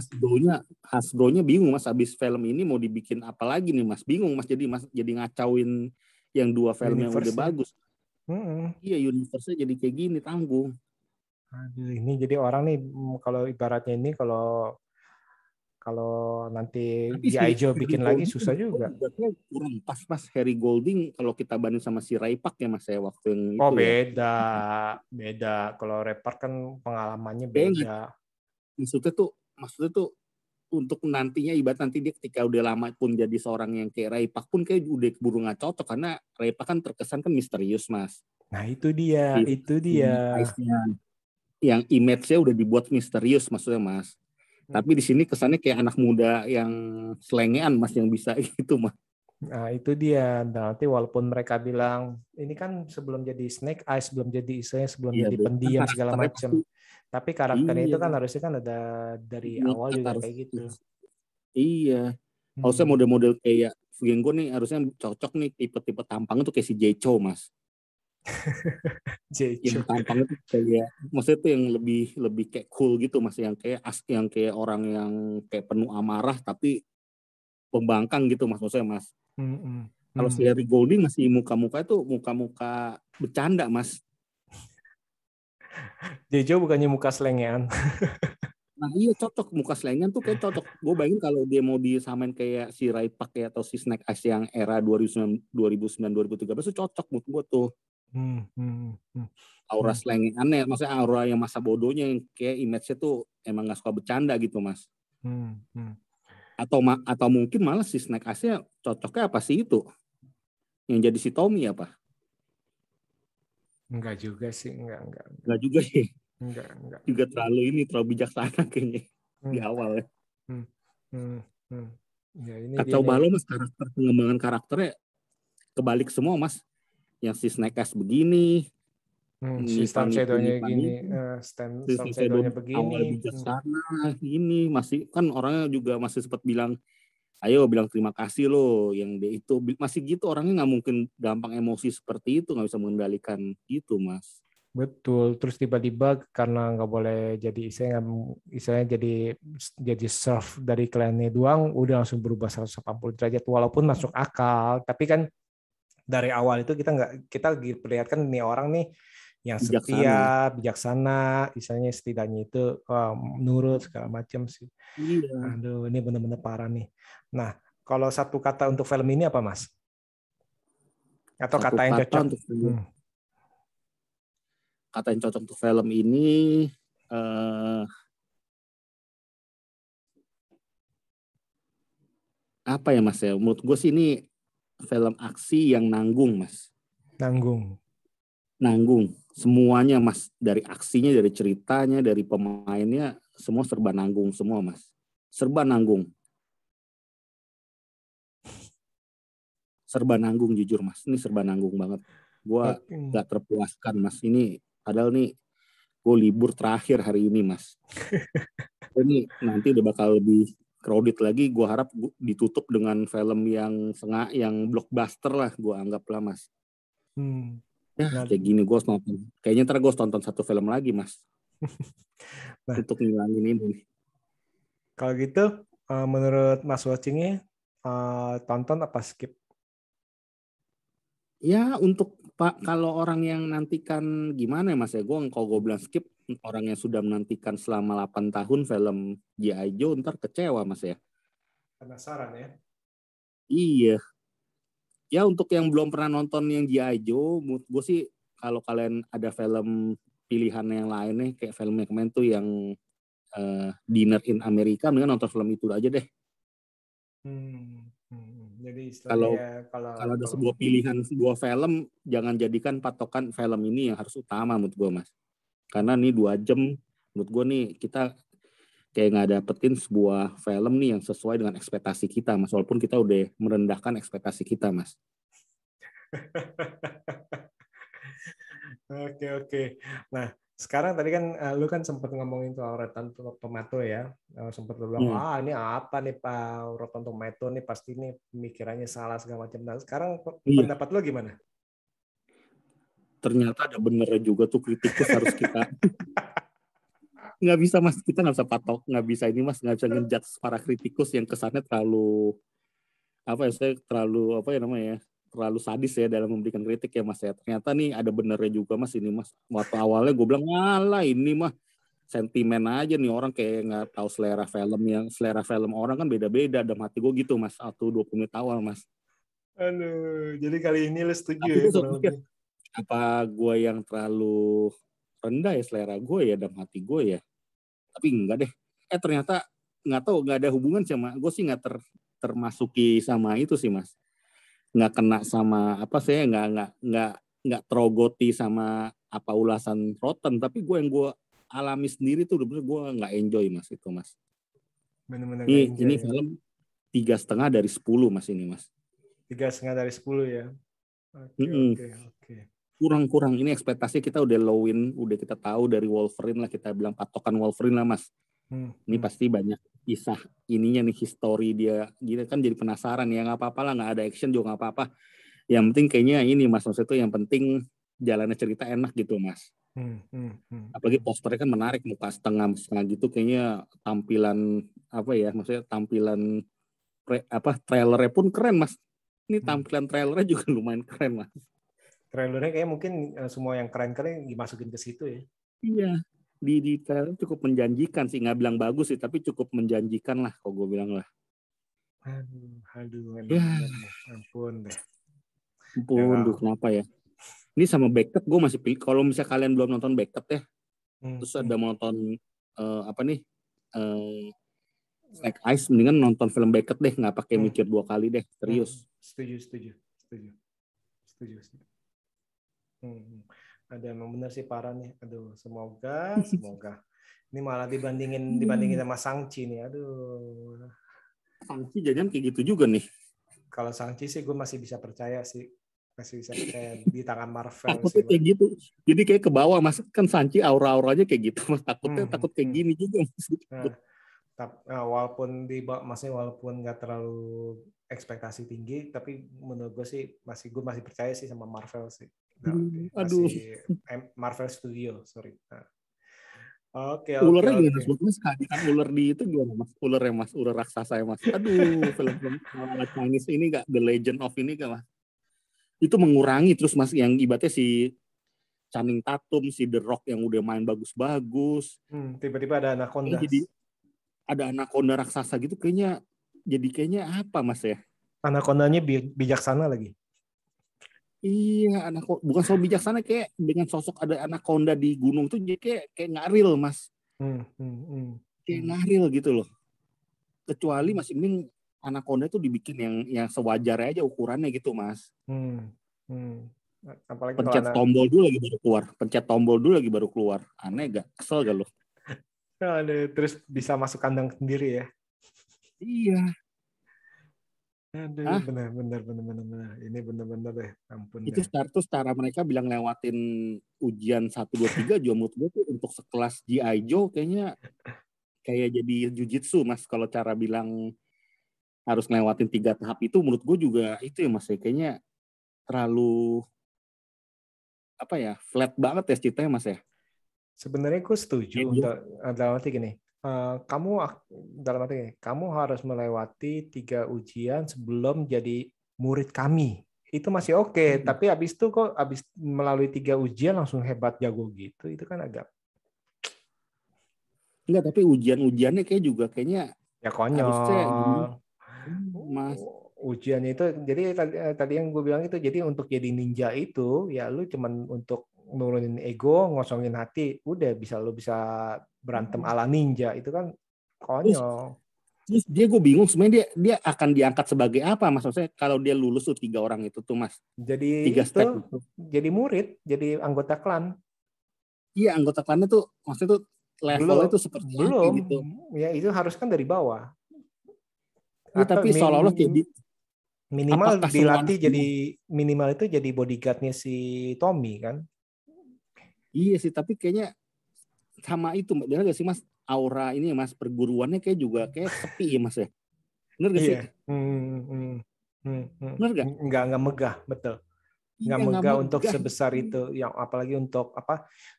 Hasbro-nya bingung, Mas, abis film ini mau dibikin apa lagi nih, Mas, bingung, Mas, jadi ngacauin yang 2 film yang udah bagus. Iya, universe-nya jadi kayak gini, tanggung. Aduh, ini jadi orang nih kalau ibaratnya ini kalau nanti G.I. Joe bikin lagi susah juga. Kurang pas, Mas, Harry Golding kalau kita banding sama si Ray Park ya, Mas, ya, waktu yang itu. Beda. Kalau Ray Park kan pengalamannya beda. Maksudnya tuh untuk nantinya, ibarat nanti dia ketika udah lama pun jadi seorang yang kayak Ray Park pun kayak udah keburu nggak cocok, karena Ray Park kan terkesan kan misterius, Mas. Nah itu dia. Yang image-nya udah dibuat misterius, maksudnya, Mas. Tapi di sini kesannya kayak anak muda yang selengean, Mas, yang bisa gitu, Mas. Nah itu dia. Nanti walaupun mereka bilang ini kan sebelum jadi Snake Eyes, sebelum jadi jadi pendiam segala macam. Tapi karakternya itu kan harusnya kan ada dari awal juga kayak gitu. Iya. Harusnya model-model kayak Fugengo nih harusnya cocok nih, tipe-tipe tampang itu kayak si Jecho, Mas. Yang tampangnya tuh kayak, maksudnya tuh yang lebih kayak cool gitu, Mas, yang kayak orang yang kayak penuh amarah tapi pembangkang gitu, Mas, maksudnya, Mas. Kalau si Harry Golding masih muka-muka bercanda, Mas. Jejo bukannya muka selengean. Nah iya, cocok muka selengean tuh kayak cocok. Gue bayangin kalau dia mau disamain kayak si Ray Park atau si Snake Eyes yang era 2009 2013 tuh cocok menurut gue tuh. Aura slang aneh, maksudnya aura yang masa bodohnya yang kayak image-nya tuh emang nggak suka bercanda gitu mas. Atau mungkin malah si Snake Eyes-nya cocoknya apa sih itu yang jadi si Tommy apa? Enggak juga sih, enggak. Enggak juga sih. Enggak. Juga terlalu bijaksana kayaknya di awal ya. Ya, ini Kacau dia balau mas, pengembangan karakternya kebalik semua mas. Yang si Snake Eyes begini, si Storm Shadow-nya gini, Storm Shadow-nya Shadow awal begini. bijaksana, ini masih kan orangnya juga masih sempat bilang, ayo bilang terima kasih lo, yang dia itu masih gitu orangnya nggak mungkin gampang emosi seperti itu, nggak bisa mengendalikan gitu mas. Betul, terus tiba-tiba karena nggak boleh jadi istilahnya jadi serve dari kliennya doang, udah langsung berubah 180 derajat walaupun masuk akal, tapi kan dari awal itu kita perlihatkan nih orang nih yang setia, bijaksana, istilahnya setidaknya itu nurut segala macam sih. Iya. Aduh, ini benar-benar parah nih. Nah, kalau satu kata untuk film ini apa mas? Atau kata yang cocok? Untuk kata yang cocok untuk film ini apa ya mas ya? Menurut gue sih ini film aksi yang nanggung mas. Nanggung. Semuanya mas, dari aksinya, dari ceritanya, dari pemainnya, semua serba nanggung semua mas. Serba nanggung. Serba nanggung jujur mas. Ini serba nanggung banget. Gue gak terpuaskan mas. Ini padahal nih gue libur terakhir hari ini mas. Ini nanti udah bakal lebih crowded lagi. Gue harap ditutup dengan film yang blockbuster lah. Gue anggap lah mas. Ya kayak gini gue nonton. Kayaknya ntar gue tonton satu film lagi mas. Untuk ngilangin ini. Kalau gitu menurut Mas Watching-nya tonton apa skip? Ya untuk kalau orang yang nantikan gimana ya mas ya, kalau gue bilang skip, orang yang sudah menantikan selama 8 tahun film G.I. Joe ntar kecewa mas ya. Penasaran ya? Iya. Ya untuk yang belum pernah nonton yang G.I. Joe, menurut gue sih kalau kalian ada film pilihan yang lain nih, kayak film yang kemarin tuh yang Dinner in America, mendingan nonton film itu aja deh. Jadi kalau kalau ada sebuah pilihan sebuah film, jangan jadikan patokan film ini yang harus utama menurut gue mas. Karena nih 2 jam menurut gue nih kita kayak nggak dapetin sebuah film nih yang sesuai dengan ekspektasi kita mas, walaupun kita udah merendahkan ekspektasi kita mas. Oke. Nah, sekarang tadi kan lu kan sempat ngomongin soal Rotten Tomato ya. Sempat lu bilang, ini apa nih Pak, Rotten Tomato nih pasti ini pemikirannya salah segala macam. Nah, sekarang pendapat lu gimana? Ternyata ada benernya juga tuh, kritikus harus kita nggak bisa mas, kita nggak bisa patok, nggak bisa ini mas, nggak bisa ngejudge para kritikus yang kesannya terlalu terlalu sadis ya dalam memberikan kritik ya mas ya. Ternyata nih ada benernya juga mas ini mas. Waktu awalnya gue bilang ngalah ini mah sentimen aja nih, orang kayak nggak tahu selera film orang kan beda-beda. Dalam hati gue gitu mas, atau 20 menit awal mas. Aduh, jadi kali ini lu setuju tapi ya? Apa gue yang terlalu rendah ya selera gue ya dalam hati gue ya? Tapi enggak deh. Ternyata nggak tahu, nggak ada hubungan sama gue sih, nggak termasuki sama itu sih mas. Nggak kena sama apa sih, nggak terogoti sama apa ulasan Rotten, tapi gue alami sendiri tuh bener gue nggak enjoy mas itu mas. Bener-bener ini film 3,5 dari 10 mas ini mas. 3,5 dari 10 ya. Oke. Kurang ini ekspektasi kita udah lowin, udah kita tahu dari Wolverine lah, kita bilang patokan Wolverine lah mas. Ini pasti banyak kisah ininya nih, history dia gitu kan, jadi penasaran ya. Nggak apa-apa lah, nggak ada action juga nggak apa-apa, yang penting kayaknya ini mas, maksudnya itu yang penting jalannya cerita enak gitu mas. Apalagi posternya kan menarik, muka setengah gitu, kayaknya tampilan apa ya, maksudnya tampilan trailernya pun keren mas. Ini tampilan trailernya juga lumayan keren mas. Trailernya kayak mungkin semua yang keren-keren dimasukin ke situ ya. Iya, di trailer cukup menjanjikan sih, nggak bilang bagus sih, tapi cukup menjanjikan lah kalau gue bilang lah. Aduh, ya. ampun deh. Ampun, kenapa ya? Ini sama Beckett gue masih pilih. Kalau misalnya kalian belum nonton Beckett ya, terus ada mau nonton Snake Eyes, mendingan nonton film Beckett deh, nggak pakai mikir 2 kali deh, serius. Setuju. Ada emang bener sih parah nih. Aduh, semoga. Ini malah dibandingin sama Shang-Chi nih. Aduh. Shang-Chi jangan kayak gitu juga nih. Kalau Shang-Chi sih gue masih bisa percaya sih. Masih bisa percaya di tangan Marvel. Takutnya kayak gitu. Jadi kayak ke bawah, Mas. Kan Shang-Chi aura-auranya kayak gitu. Mas, takut kayak gini juga. Mas. Walaupun walaupun nggak terlalu ekspektasi tinggi, tapi menurut gue sih gue masih percaya sih sama Marvel sih. Marvel Studio, sorry. Oke. Ularnya gimana Mas? Kehadiran ular di itu gimana Mas? Ularnya Mas, ular raksasa ya Mas. Aduh, film-film Chinese ini gak The Legend of ini gak Mas? Itu mengurangi terus Mas yang ibaratnya si Channing Tatum, si The Rock yang udah main bagus-bagus. Tiba-tiba ada anaconda. Jadi ada anaconda raksasa gitu kayaknya apa Mas ya? Anacondanya bijaksana lagi. Iya, bukan soal bijaksana, kayak dengan sosok ada anaconda di gunung tuh kayak nggak real Mas. Kayak nggak real gitu loh. Kecuali masih mending anaconda tuh dibikin yang sewajarnya aja ukurannya gitu Mas. Apalagi pencet tombol dulu lagi baru keluar. Aneh gak? Kesel gak lo? Terus bisa masuk kandang sendiri ya? Iya. Aduh, benar. Ini benar deh, ampun itu deh. cara mereka bilang lewatin ujian 1, 2, 3 juga menurut gue tuh untuk sekelas G.I. Joe kayaknya kayak jadi jujitsu Mas. Kalau cara bilang harus ngelewatin 3 tahap itu menurut gue juga itu ya Mas ya, kayaknya terlalu flat banget ya ceritanya Mas ya. Sebenarnya gue setuju dalam arti gini. Kamu harus melewati 3 ujian sebelum jadi murid kami. Itu masih oke, tapi habis melalui 3 ujian langsung hebat jago gitu. Itu kan agak enggak, tapi ujiannya kayaknya ya konyol. Mas. Ujiannya itu jadi tadi yang gue bilang itu jadi untuk jadi ninja itu ya lu cuman untuk nurunin ego, ngosongin hati, udah lu bisa berantem ala ninja, itu kan konyol. Terus gue bingung sebenarnya dia akan diangkat sebagai apa Mas? Maksudnya kalau dia lulus tuh 3 orang itu tuh Mas. Jadi 3 step itu. Jadi murid, jadi anggota klan. Iya, anggota klannya tuh maksudnya tuh levelnya tuh seperti apa gitu. Ya itu harus kan dari bawah. Iya, tapi seolah-olah kayak minimal dilatih minimal itu jadi bodyguardnya si Tommy kan. Iya sih, tapi kayaknya sama itu, benar gak sih Mas? Aura ini Mas, perguruannya kayak juga kayak sepi ya Mas ya. Benar gak sih? Benar gak? Enggak megah, betul. Nggak megah untuk sebesar itu, yang apalagi untuk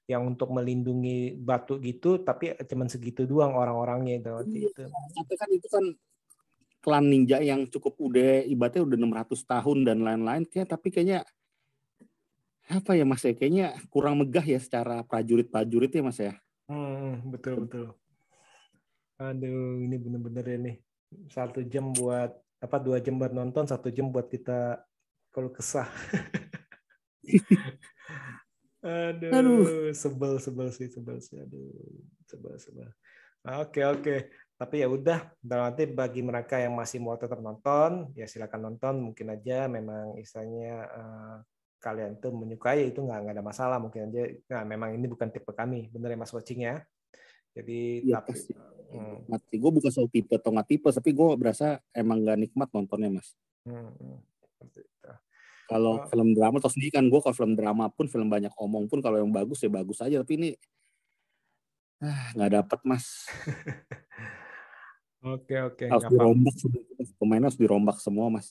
yang untuk melindungi batu gitu, tapi cuman segitu doang orang-orangnya itu. Tapi kan itu kan klan ninja yang cukup ibaratnya udah 600 tahun dan lain-lain, tapi kayaknya apa ya Mas ya, kayaknya kurang megah ya secara prajurit ya Mas ya. Betul. Aduh, ini bener-bener ini 1 jam buat 2 jam buat nonton, 1 jam buat kita kalau kesah. Aduh, sebel sih. Aduh, sebel. Oke. Tapi ya udah, nanti bagi mereka yang masih mau tetap nonton, ya silakan nonton. Mungkin aja memang istilahnya kalian tuh menyukai, itu nggak ada masalah. Mungkin aja, memang ini bukan tipe kami, bener ya Mas Watching ya. Jadi ya, tapi gue bukan soal tipe atau nggak tipe, tapi gue berasa emang nggak nikmat nontonnya Mas. Kalau film drama, atau sendiri kan gue kalau film drama pun, film banyak omong pun, kalau yang bagus ya bagus aja, tapi ini nggak dapet Mas. Oke. Harus dirombak, pemainnya harus dirombak semua Mas.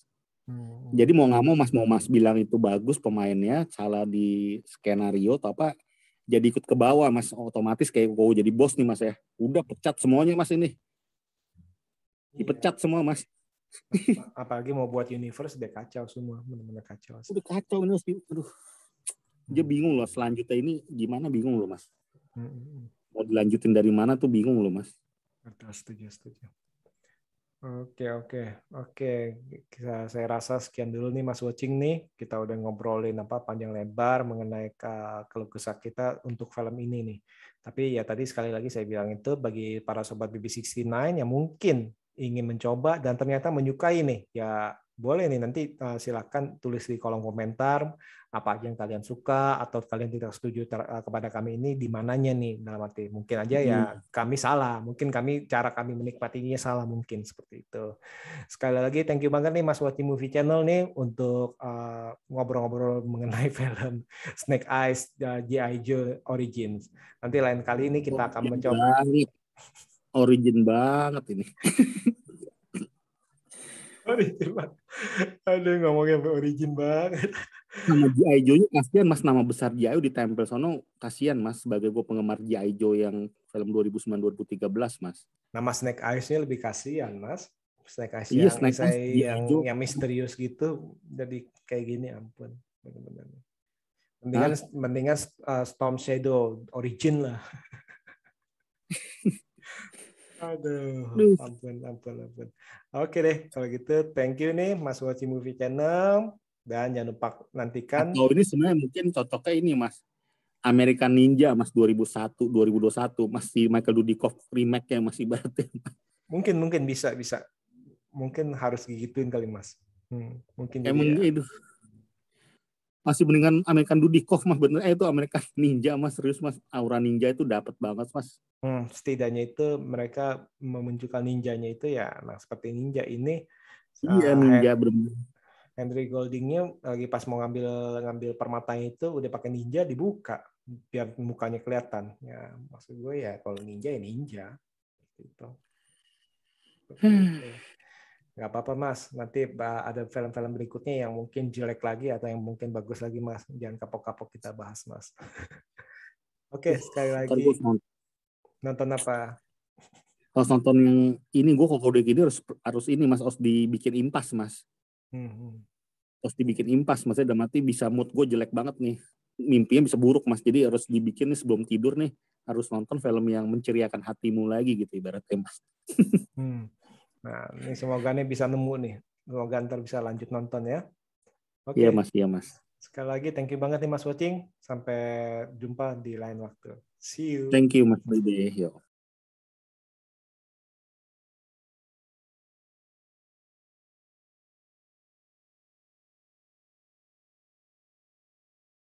Jadi mau nggak mau Mas bilang itu bagus pemainnya, salah di skenario atau apa, jadi ikut ke bawah Mas, otomatis kayak gue jadi bos nih Mas ya. Udah pecat semuanya Mas ini. Dipecat semua Mas. Apalagi mau buat universe udah kacau semua, benar-benar kacau. Udah kacau ini, aduh. Dia bingung loh selanjutnya ini gimana, bingung loh Mas. Mau dilanjutin dari mana tuh bingung loh Mas. Betul, setuju. Oke. Saya rasa sekian dulu nih Mas Watching nih. Kita udah ngobrolin panjang lebar mengenai keluh kesah kita untuk film ini nih. Tapi ya tadi sekali lagi saya bilang itu bagi para sobat BB69 yang mungkin ingin mencoba dan ternyata menyukai nih, ya boleh nih nanti silakan tulis di kolom komentar apa aja yang kalian suka atau kalian tidak setuju kepada kami ini di mananya nih, dalam arti mungkin aja ya kami salah, mungkin cara kami menikmatinya salah, mungkin seperti itu. Sekali lagi thank you banget nih Mas Watching Movie Channel nih untuk ngobrol-ngobrol mengenai film Snake Eyes G.I. Joe Origins. Nanti lain kali ini kita akan mencoba origin banget ini. Origin banget. Aduh, ngomongnya origin banget. Nama G.I. Joe-nya kasihan Mas, nama besar G.I. ditempel sono, kasihan Mas sebagai gue penggemar G.I. Joe yang film 2009-2013 Mas. Nama Snake Eyes-nya lebih kasihan Mas. Snake Eyes Iya, yang misterius gitu, jadi kayak gini, ampun. Benar-benar. Mendingan Storm Shadow Origin lah. Aduh, ampun. Oke deh, kalau gitu thank you nih Mas Watching Movie Channel, dan jangan lupa nantikan. Atau ini sebenarnya mungkin cocoknya ini Mas, American Ninja Mas 2021 masih Michael Dudikoff remake-nya masih ibaratnya. Mungkin bisa. Mungkin harus digituin kali Mas. Mungkin emang jadi, itu masih mendingan American Dudikoff Mas, bener itu American Ninja Mas, serius Mas, aura ninja itu dapat banget Mas. Setidaknya itu mereka memunculkan ninjanya itu ya, nah seperti ninja ini. Iya, ninja bener. Henry Goldingnya lagi pas mau ngambil permatanya itu udah pakai ninja, dibuka biar mukanya kelihatan. Ya maksud gue ya kalau ninja ya ninja. Gitu. Nggak apa-apa Mas, nanti ada film-film berikutnya yang mungkin jelek lagi atau yang mungkin bagus lagi Mas. Jangan kapok-kapok kita bahas Mas. Oke, sekali lagi. Nonton apa? Harus nonton yang ini, gue kalau udah gini harus ini Mas, harus dibikin impas Mas. Harus dibikin impas, maksudnya udah mati bisa mood gue jelek banget nih. Mimpinya bisa buruk Mas, jadi harus dibikin nih sebelum tidur nih, harus nonton film yang menceriakan hatimu lagi gitu ibaratnya Mas. Nah, ini semoga nih bisa nemu nih. Semoga ntar bisa lanjut nonton ya. Oke. Iya Mas. Sekali lagi thank you banget nih Mas Watching. Sampai jumpa di lain waktu. See you. Thank you Mas Bebe. Yo.